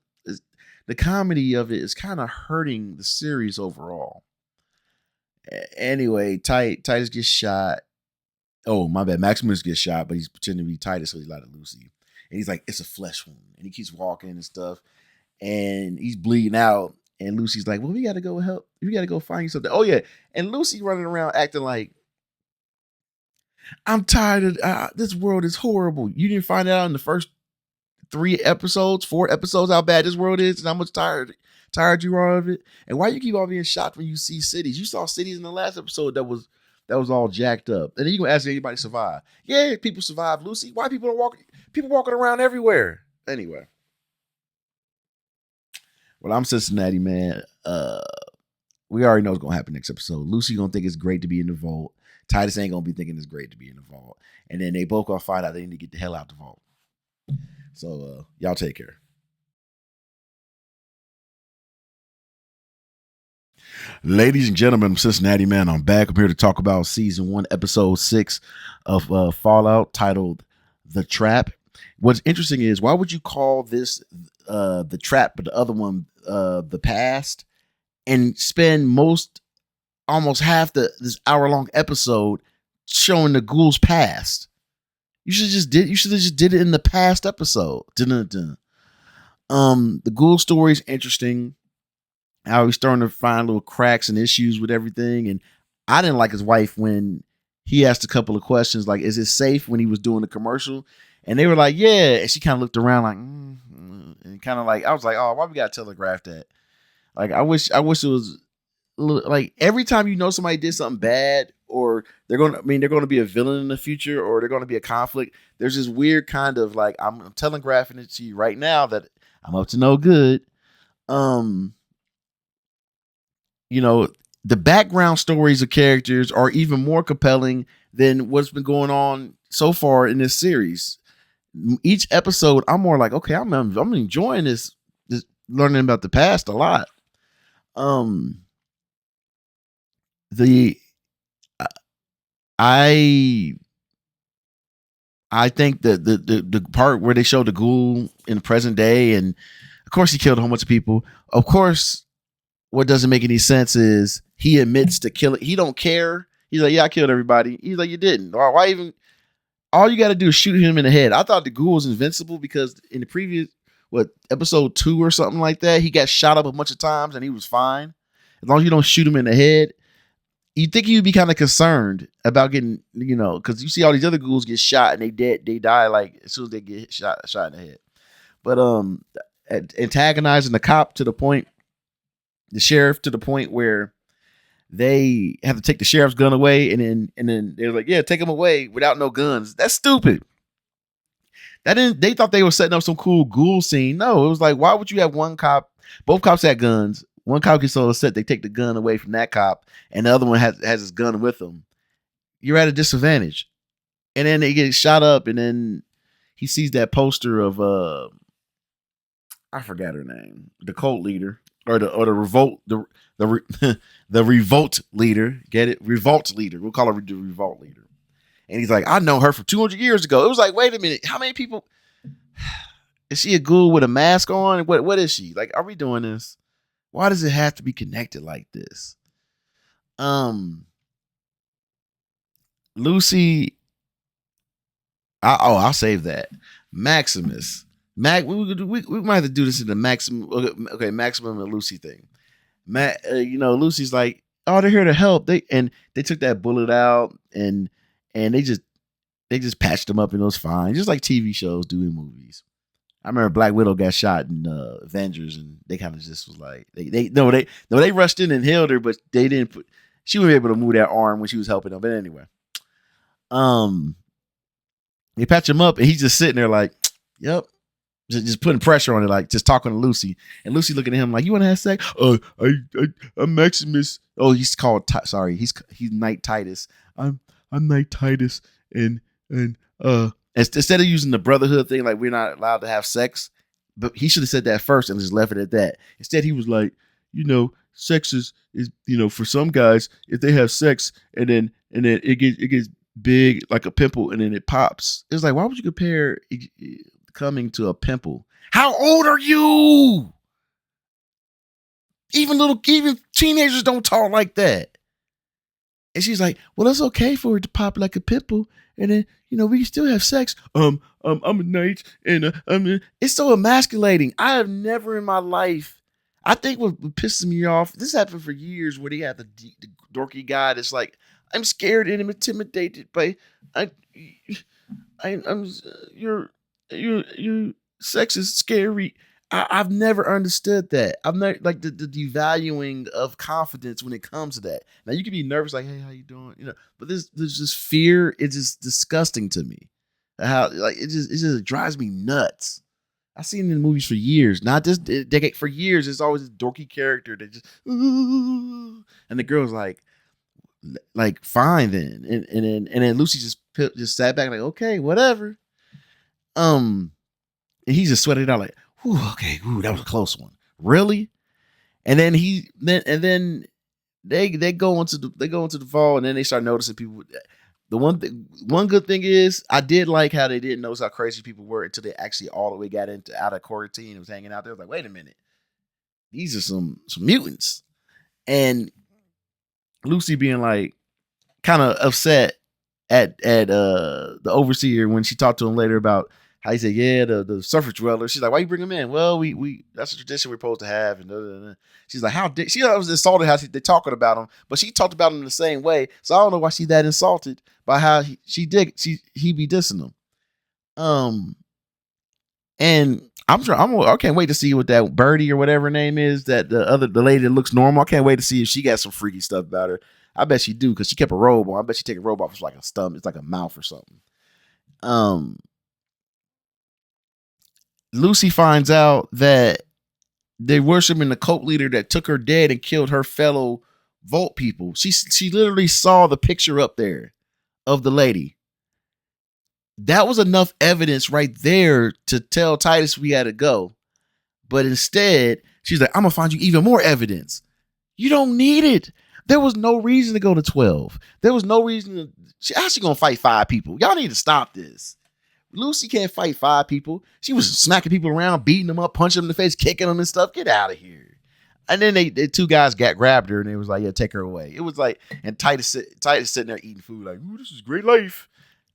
the comedy of it is kind of hurting the series overall. Anyway, Titus gets shot. Oh, my bad. Maximus gets shot, but he's pretending to be Titus, so he's lied to Lucy. And he's like, it's a flesh wound. And he keeps walking and stuff. And he's bleeding out. And Lucy's like, well, we got to go help. We got to go find you something. Oh, yeah. And Lucy running around acting like, I'm tired of this world is horrible. You didn't find out in the first 4 episodes, how bad this world is and how much tired you are of it. And why you keep on being shocked when you see cities? You saw cities in the last episode that was all jacked up. And then you gonna ask if anybody survive. Yeah, people survive, Lucy. Why people walking around everywhere? Anyway. Well, I'm Cincinnati, man. We already know what's gonna happen next episode. Lucy gonna think it's great to be in the vault. Titus ain't gonna be thinking it's great to be in the vault. And then they both gonna find out they need to get the hell out the vault. So y'all take care. Ladies and gentlemen, I'm Cincinnati Man. I'm back. I'm here to talk about season 1, episode 6 of Fallout, titled "The Trap." What's interesting is, why would you call this The Trap, but the other one The Past, and spend almost half this hour-long episode showing the ghoul's past? You should have just did it in the past episode. Dun-dun-dun. The ghoul story is interesting. How he's starting to find little cracks and issues with everything. And I didn't like his wife when he asked a couple of questions like, is it safe, when he was doing the commercial? And they were like, yeah. And she kind of looked around like, and kind of like, I was like, oh, why we got to telegraph that? Like, I wish it was like, every time you know somebody did something bad, or they're going to be a villain in the future, or they're going to be a conflict, there's this weird kind of like, I'm telegraphing it to you right now that I'm up to no good. You know, the background stories of characters are even more compelling than what's been going on so far in this series. Each episode, I'm more like, okay, I'm enjoying this learning about the past a lot. I think that the part where they show the ghoul in the present day, and of course he killed a whole bunch of people. Of course, what doesn't make any sense is he admits to killing. He don't care. He's like, yeah, I killed everybody. He's like, you didn't. Why even? All you got to do is shoot him in the head. I thought the ghoul was invincible because in the previous, episode 2 or something like that, he got shot up a bunch of times and he was fine. As long as you don't shoot him in the head, you think you'd be kind of concerned about getting, because you see all these other ghouls get shot and they die like as soon as they get shot in the head. But antagonizing the cop to the point. The sheriff to the point where they have to take the sheriff's gun away, and then they're like, yeah, take him away without no guns. That's stupid. They thought they were setting up some cool ghoul scene. No, it was like, why would you have one cop? Both cops had guns. One cop gets so upset they take the gun away from that cop, and the other one has his gun with him. You're at a disadvantage. And then they get shot up, and then he sees that poster of I forgot her name, the cult leader. or the revolt the revolt leader. Get it? Revolt leader. We'll call her the revolt leader. And he's like, I know her from 200 years ago. It was like, wait a minute, how many people? Is she a ghoul with a mask on? What is she? Like, are we doing this? Why does it have to be connected like this? Lucy. I'll save that. Maximus. We might have to do this in the maximum. Okay, Maximum and Lucy thing. Lucy's like, oh, they're here to help. They took that bullet out and they just patched them up and it was fine, just like TV shows do in movies. I remember Black Widow got shot in Avengers, and they kind of just was like they rushed in and healed her, but they didn't put. She wouldn't be able to move that arm when she was helping them. But anyway, they patch him up, and he's just sitting there like, yep, just putting pressure on it, like just talking to Lucy, and Lucy looking at him like, you want to have sex? I'm Maximus. Oh, he's called. He's Knight Titus. I'm Knight Titus, and instead of using the brotherhood thing, like we're not allowed to have sex, but he should have said that first and just left it at that. Instead, he was like, sex is for some guys, if they have sex and then it gets big like a pimple and then it pops. It's like, why would you compare coming to a pimple? How old are you? Even teenagers don't talk like that. And she's like, well, it's okay for it to pop like a pimple, and then we can still have sex. I'm a knight, and it's so emasculating. I have never in my life. I think what pisses me off. This happened for years, where they have the dorky guy that's like, I'm scared and I'm intimidated by I'm your sex is scary. I've never understood that. I've never like the devaluing of confidence when it comes to that. Now you can be nervous, like, hey, how you doing? But there's just fear. It's just disgusting to me. How like it just drives me nuts. I've seen it in movies for years, not just a decade. For years, it's always this dorky character that just, ooh, and the girl's like fine then, and then Lucy just sat back like, okay, whatever. And he just sweated out like, ooh, okay, ooh, that was a close one. Really? And then they go into the fall, and then they start noticing people. The one good thing is, I did like how they didn't notice how crazy people were until they actually all the way got out of quarantine and was hanging out there. I was like, wait a minute, these are some mutants. And Lucy being like kind of upset at the overseer when she talked to him later about how he said, yeah, the surface dweller. She's like, why you bring him in? Well, we that's a tradition we're supposed to have. And she's like, she was insulted how they're talking about him, but she talked about him the same way. So I don't know why she's that insulted by how he be dissing him. And I can't wait to see what that Birdie or whatever her name is, that the lady that looks normal. I can't wait to see if she got some freaky stuff about her. I bet she do, because she kept a robe on. I bet she take a robe off. It's like a stomach. It's like a mouth or something. Lucy finds out that they're worshiping the cult leader that took her dead and killed her fellow Volt people. She literally saw the picture up there of the lady. That was enough evidence right there to tell Titus we had to go. But instead, she's like, I'm going to find you even more evidence. You don't need it. There was no reason to go to 12. There was no reason she actually going to fight 5 people. Y'all need to stop this. Lucy can't fight 5 people. She was smacking people around, beating them up, punching them in the face, kicking them and stuff. Get out of here. And then the 2 guys grabbed her, and they was like, yeah, take her away. It was like, and Titus sitting there eating food like, ooh, this is great life.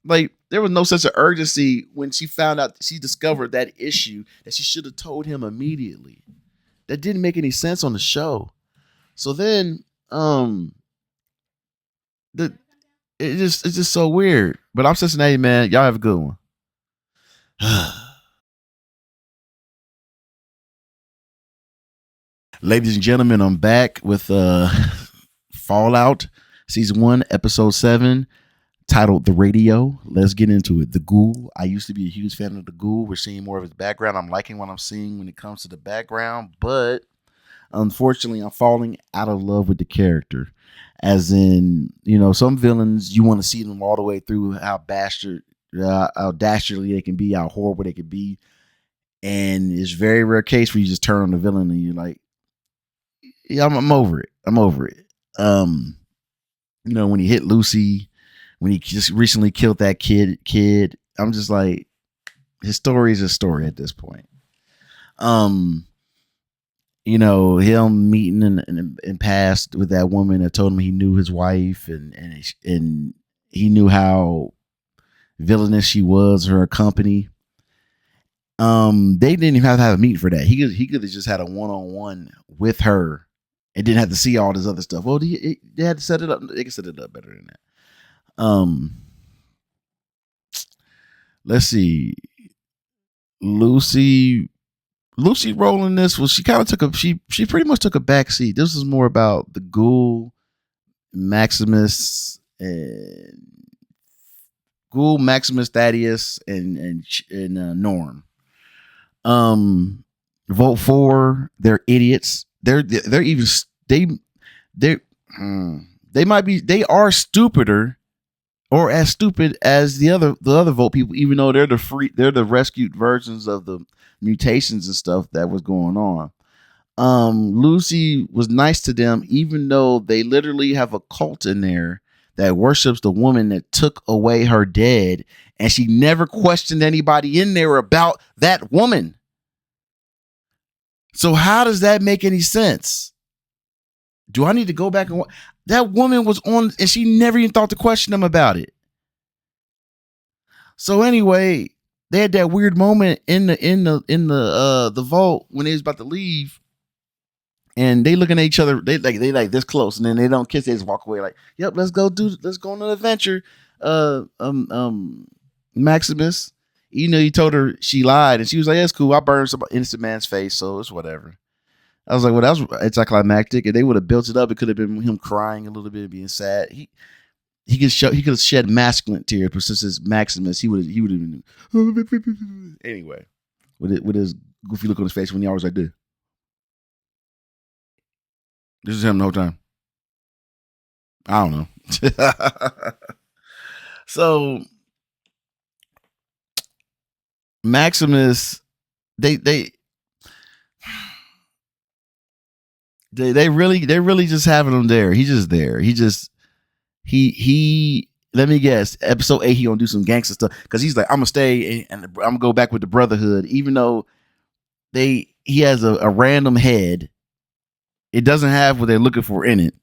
Like, there was no sense of urgency when she found out, she discovered that issue that she should have told him immediately. That didn't make any sense on the show. So then, it's just so weird. But I'm Cincinnati, man. Y'all have a good one. Ladies and gentlemen, I'm back with Fallout Season 1, Episode 7, titled The Radio. Let's get into it. The Ghoul. I used to be a huge fan of the Ghoul. We're seeing more of his background. I'm liking what I'm seeing when it comes to the background, but unfortunately, I'm falling out of love with the character. As in, some villains, you want to see them all the way through, how dastardly they can be, how horrible they can be. And it's very rare case where you just turn on the villain and you're like, Yeah, I'm over it. I'm over it. When he hit Lucy, when he just recently killed that kid, I'm just like, his story is a story at this point. Him meeting in past with that woman that told him he knew his wife, and he knew how villainous she was, her company. They didn't even have to have a meeting for that. He could have just had a one-on-one with her and didn't have to see all this other stuff. Well, they had to set it up. They can set it up better than that. Let's see. Lucy rolling this was, she kind of took she pretty much took a back seat. This was more about the Ghoul, Maximus, Thaddeus, and Norm. Vote for, they're idiots. They're even they are stupider or as stupid as the other vote people, even though they're the rescued versions of the mutations and stuff that was going on. Lucy was nice to them, even though they literally have a cult in there that worships the woman that took away her dead, and she never questioned anybody in there about that woman. So how does that make any sense? Do I need to go back and watch? That woman was on, and she never even thought to question them about it. So anyway, they had that weird moment in the vault when they was about to leave, and they looking at each other. They like this close, and then they don't kiss. They just walk away like, "Yep, let's go on an adventure." Maximus, he told her she lied, and she was like, "That's cool. I burned some innocent man's face, so it's whatever." I was like, "Well, that was anticlimactic." If they would have built it up, it could have been him crying a little bit, being sad. He could have shed masculine tears, but since it's Maximus, he would have been anyway with his goofy look on his face when he always like this. This is him the whole time. I don't know. So Maximus, they really just having him there. He's just there. He let me guess, episode 8 he gonna do some gangster stuff, because he's like, I'm gonna stay and I'm gonna go back with the Brotherhood, even though he has a random head. It doesn't have what they're looking for in it,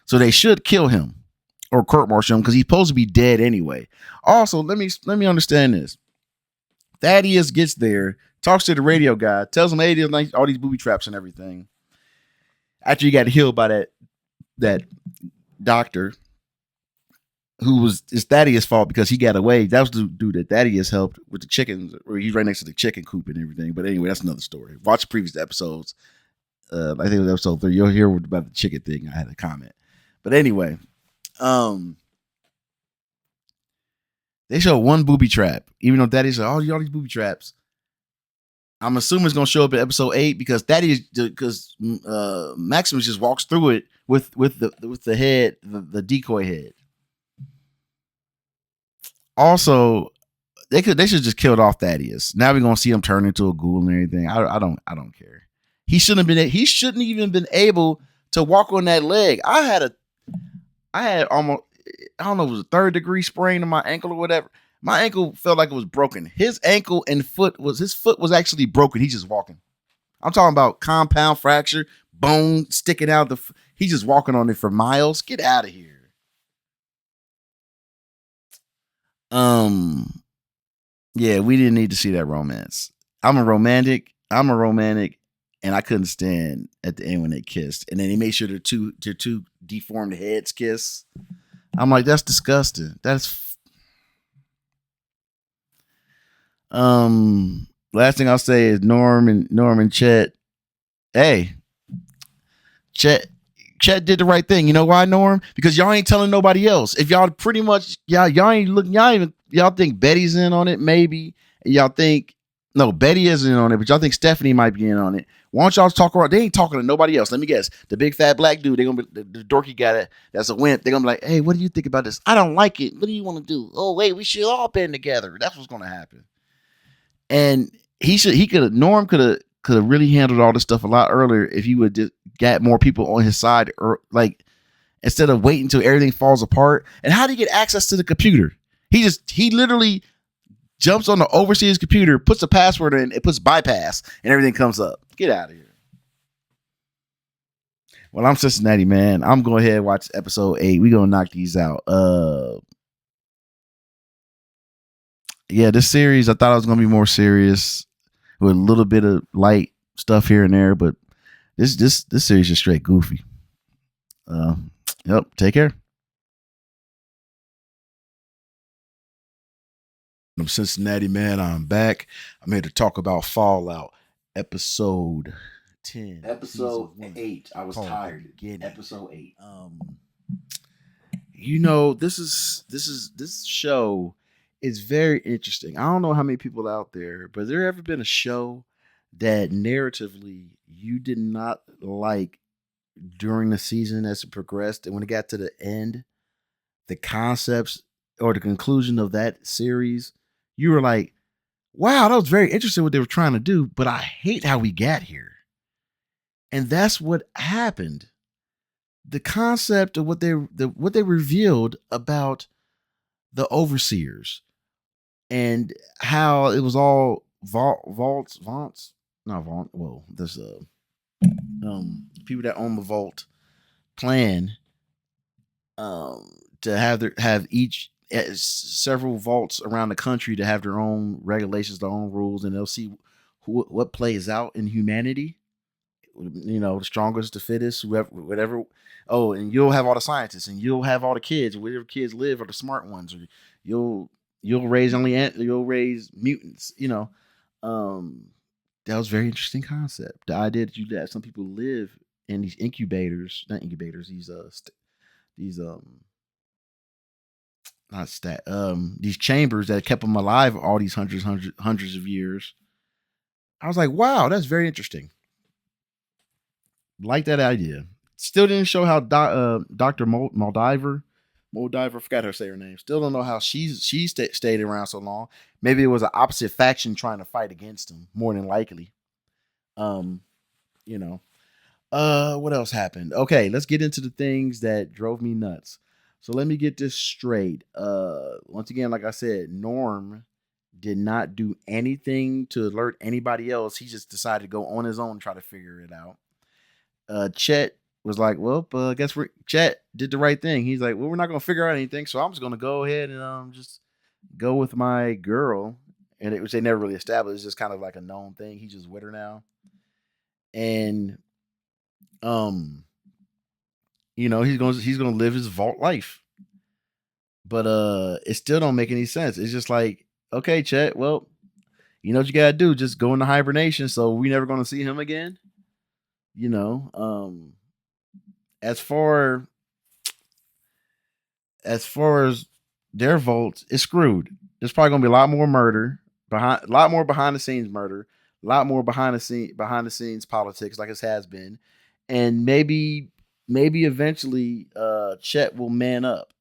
so they should kill him or court-martial him, because he's supposed to be dead anyway. Also, let me understand this. Thaddeus gets there, talks to the radio guy, tells him, hey, there's like all these booby traps and everything. After he got healed by that doctor, who was, it's Thaddeus' fault because he got away. That was the dude that Thaddeus helped with the chickens, or he's right next to the chicken coop and everything. But anyway, that's another story. Watch the previous episodes. I think it was episode 3. You'll hear about the chicken thing. I had a comment. But anyway, they show one booby trap, even though Thaddeus said, all these booby traps. I'm assuming it's gonna show up in episode 8 because Maximus just walks through it with the head, the decoy head. Also, they should just killed off Thaddeus. Now we're gonna see him turn into a ghoul and everything. I don't care. He shouldn't even been able to walk on that leg. I had almost, I don't know, it was a 3rd-degree sprain in my ankle or whatever. My ankle felt like it was broken. His ankle and his foot was actually broken. He's just walking. I'm talking about compound fracture, bone sticking out. He's just walking on it for miles. Get out of here. Yeah, we didn't need to see that romance. I'm a romantic, and I couldn't stand at the end when they kissed. And then he made sure their two deformed heads kiss. I'm like, that's disgusting. That's last thing I'll say is Norm and Chet. Hey, Chet did the right thing. You know why, Norm? Because y'all ain't telling nobody else. If y'all pretty much y'all ain't looking, y'all think Betty's in on it, maybe. Y'all think no, Betty isn't in on it, but y'all think Stephanie might be in on it. Why don't y'all talk around? They ain't talking to nobody else. Let me guess. The big fat black dude, they're gonna be the dorky guy that's a wimp. They're gonna be like, hey, what do you think about this? I don't like it. What do you want to do? Oh, wait, we should all band together. That's what's gonna happen. And Norm could have really handled all this stuff a lot earlier if he would just got more people on his side, or like instead of waiting until everything falls apart. And how do you get access to the computer? He literally jumps on the overseer's computer, puts a password in, it puts bypass, and everything comes up. Get out of here. Well, I'm Cincinnati, man. I'm going ahead and watch episode 8. We gonna knock these out. Yeah, this series I thought it was gonna be more serious with a little bit of light stuff here and there, but this series is straight goofy. Yep. Take care. I'm Cincinnati, man. I'm back. I'm here to talk about Fallout episode 10. Episode 8. I was tired. Episode 8. You know, this show is very interesting. I don't know how many people out there, but there ever been a show that narratively you did not like during the season as it progressed, and when it got to the end, the concepts or the conclusion of that series, you were like, wow, that was very interesting what they were trying to do, but I hate how we got here. And that's what happened. The concept of what they revealed about the overseers and how it was all vaults, not vault. Well, there's people that own the vault plan to have each several vaults around the country to have their own regulations, their own rules, and they'll see what plays out in humanity. You know, the strongest, the fittest, whoever, whatever. Oh, and you'll have all the scientists, and you'll have all the kids. Whatever kids live are the smart ones. Or you'll raise you'll raise mutants. You know, that was a very interesting concept. The idea that you let some people live in these incubators, not incubators, these not stat these chambers that kept them alive all these hundreds of years. I was like, wow, that's very interesting. Like that idea. Still didn't show how Dr. Moldiver, I forgot her to say her name. Still don't know how she stayed around so long. Maybe it was an opposite faction trying to fight against him, more than likely. You know. What else happened? Okay, let's get into the things that drove me nuts. So let me get this straight. Once again, like I said, Norm did not do anything to alert anybody else. He just decided to go on his own and try to figure it out. Chet was like, well, guess we're Chet did the right thing. He's like, well, we're not gonna figure out anything, so I'm just gonna go ahead and just go with my girl. And it was they never really established. It's just kind of like a known thing. He's just with her now. And um, you know, he's gonna live his vault life. But it still don't make any sense. It's just like, okay, Chet, well, you know what you gotta do, just go into hibernation, so we never gonna see him again. You know, as far as their votes, it's screwed. There's probably gonna be a lot more murder a lot more behind the scenes murder, a lot more behind the scenes politics, like it has been, and maybe eventually, Chet will man up,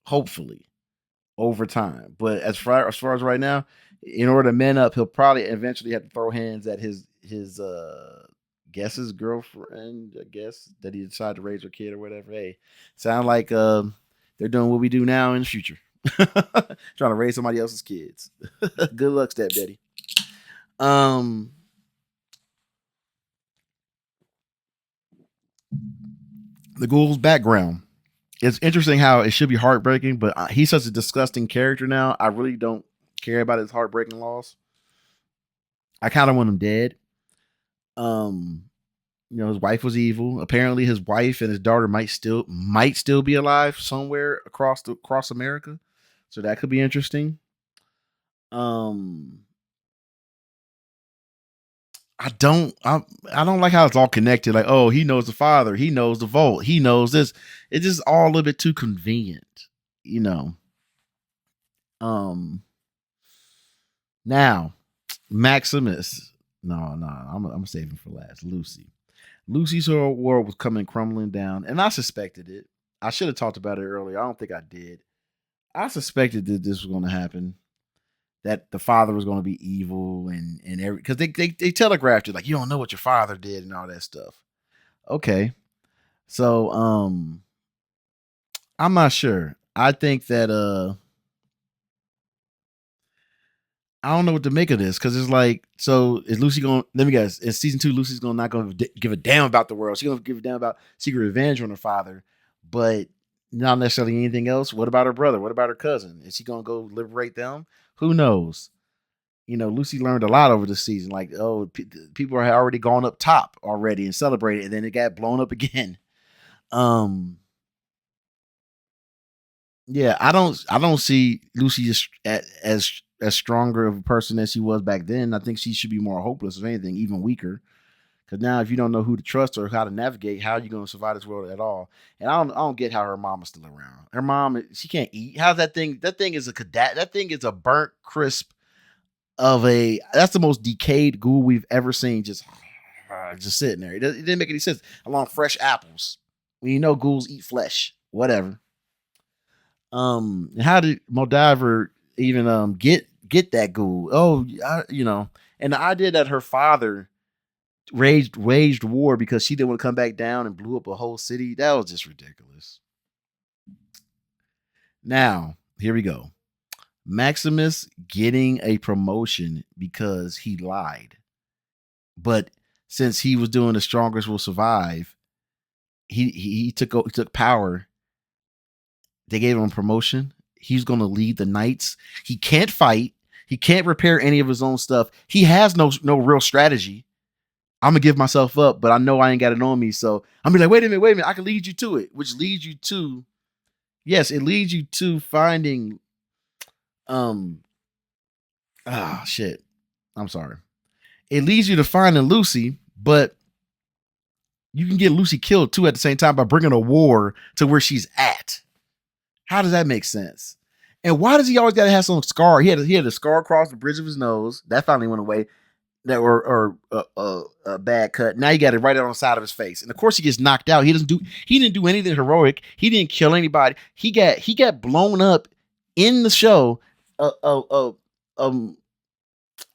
hopefully, over time. But as far as right now, in order to man up, he'll probably eventually have to throw hands at his his girlfriend, I guess, that he decided to raise her kid or whatever. Hey, sound like they're doing what we do now in the future. Trying to raise somebody else's kids. Good luck, stepdaddy. Um the ghoul's background. It's interesting how it should be heartbreaking, but he's such a disgusting character now. I really don't care about his heartbreaking loss. I kind of want him dead. Um, you know, his wife was evil. Apparently, his wife and his daughter might still be alive somewhere across America. So that could be interesting. Um, I don't like how it's all connected. Like, oh, he knows the father, he knows the vault, he knows this. It's just all a little bit too convenient, you know. Um, now Maximus. No, I'm saving for last. Lucy's whole world was coming crumbling down, and I suspected it. I should have talked about it earlier. I don't think I did. I suspected that this was going to happen. That the father was going to be evil and every because they telegraphed it like you don't know what your father did and all that stuff. Okay. So I'm not sure. I think that I don't know what to make of this because it's like, so is Lucy going? Let me guess. In season 2, Lucy's going not going to give a damn about the world. She's going to give a damn about secret revenge on her father, but not necessarily anything else. What about her brother? What about her cousin? Is she going to go liberate them? Who knows? Lucy learned a lot over the season. Like, oh, people are already gone up top already and celebrated, and then it got blown up again. Um, yeah, I don't see Lucy as stronger of a person as she was back then. I think she should be more hopeless, if anything, even weaker. Because now, if you don't know who to trust or how to navigate, how are you going to survive this world at all? And I don't get how her mom is still around. Her mom, she can't eat. How's that thing? That thing is a cadet. That thing is a burnt crisp of a. That's the most decayed ghoul we've ever seen. Just sitting there. It didn't make any sense. Along fresh apples. When you know ghouls eat flesh. Whatever. How did Moldaver even get that ghoul? And the idea that her father waged war because she didn't want to come back down and blew up a whole city, that was just ridiculous. Now, here we go. Maximus getting a promotion because he lied. But since he was doing the strongest will survive, he took power. They gave him a promotion. He's going to lead the knights. He can't fight. He can't repair any of his own stuff. He has no real strategy. I'm gonna give myself up, but I know I ain't got it on me. So I'm gonna be like, wait a minute. I can lead you to it, which leads you to, yes, it leads you to finding, um, shit. I'm sorry. It leads you to finding Lucy, but you can get Lucy killed too at the same time by bringing a war to where she's at. How does that make sense? And why does he always got to have some scar? He had a scar across the bridge of his nose that finally went away. That were a bad cut. Now you got it right on the side of his face, and of course he gets knocked out. He didn't do anything heroic. He didn't kill anybody. He got blown up in the show. Um,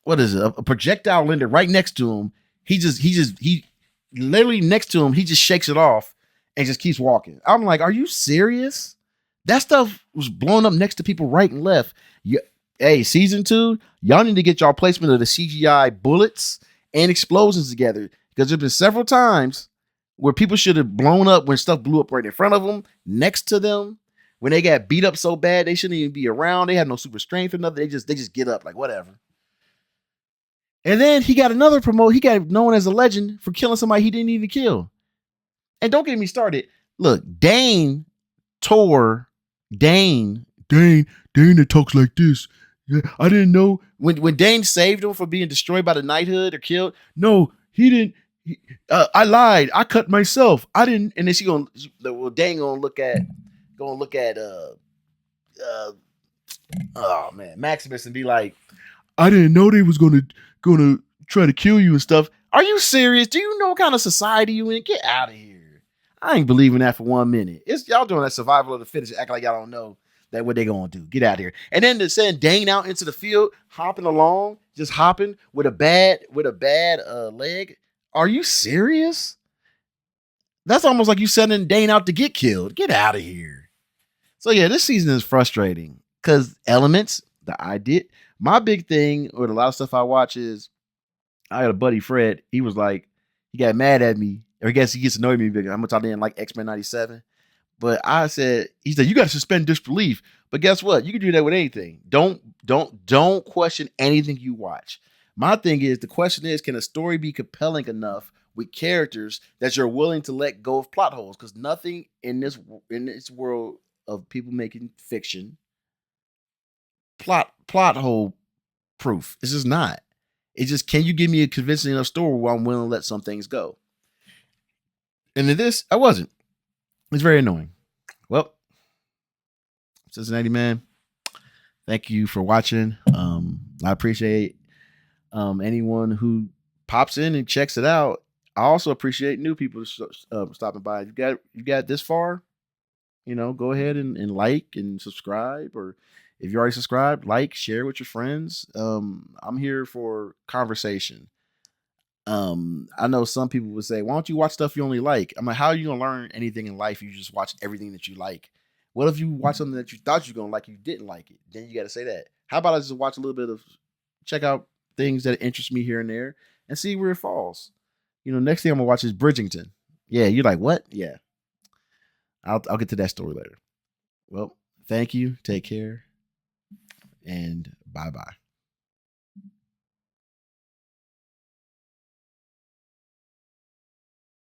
what is it? A projectile landed right next to him. He literally next to him. He just shakes it off and just keeps walking. I'm like, are you serious? That stuff was blown up next to people right and left. Hey, season 2, y'all need to get y'all placement of the CGI bullets and explosions together, because there's been several times where people should have blown up when stuff blew up right in front of them, next to them, when they got beat up so bad they shouldn't even be around. They had no super strength or nothing. They just get up like whatever. And then he got another promote. He got known as a legend for killing somebody he didn't even kill. And don't get me started. Look, Tor, Dane that talks like this. Yeah, I didn't know when Dane saved him from being destroyed by the knighthood or killed. No, he didn't. I lied. I cut myself. I didn't. And then Dane gonna look at oh man, Maximus, and be like, I didn't know they was gonna try to kill you and stuff. Are you serious? Do you know what kind of society you in? Get out of here. I ain't believing that for 1 minute. It's y'all doing that survival of the fittest, acting like y'all don't know that what they gonna do. Get out of here. And then to send Dane out into the field, hopping along, just hopping with a bad leg. Are you serious? That's almost like you sending Dane out to get killed. Get out of here. So yeah, this season is frustrating because elements, the idea. My big thing with a lot of stuff I watch is I had a buddy Fred. He was like, he got mad at me, or I guess he gets annoyed me because how much I didn't like X-Men 97. But he said, you got to suspend disbelief. But guess what? You can do that with anything. Don't question anything you watch. My thing is, the question is, can a story be compelling enough with characters that you're willing to let go of plot holes? Because nothing in this world of people making fiction plot hole proof. It's just not. It's just, can you give me a convincing enough story where I'm willing to let some things go? And in this, I wasn't. It's very annoying. Well, Cincinnati man, thank you for watching. I appreciate anyone who pops in and checks it out. I also appreciate new people stopping by. You got this far, go ahead and like and subscribe, or if you already subscribed, like, share with your friends. I'm here for conversation. I know some people would say, why don't you watch stuff you only like? I'm like, how are you gonna learn anything in life if you just watch everything that you like? What if you watch something that you thought you were gonna like, you didn't like it? Then you got to say that. How about I just watch a little bit of, check out things that interest me here and there, and see where it falls. Next thing I'm gonna watch is Bridgerton. Yeah, you're like, what? Yeah, I'll get to that story later. Well, thank you. Take care, and bye bye.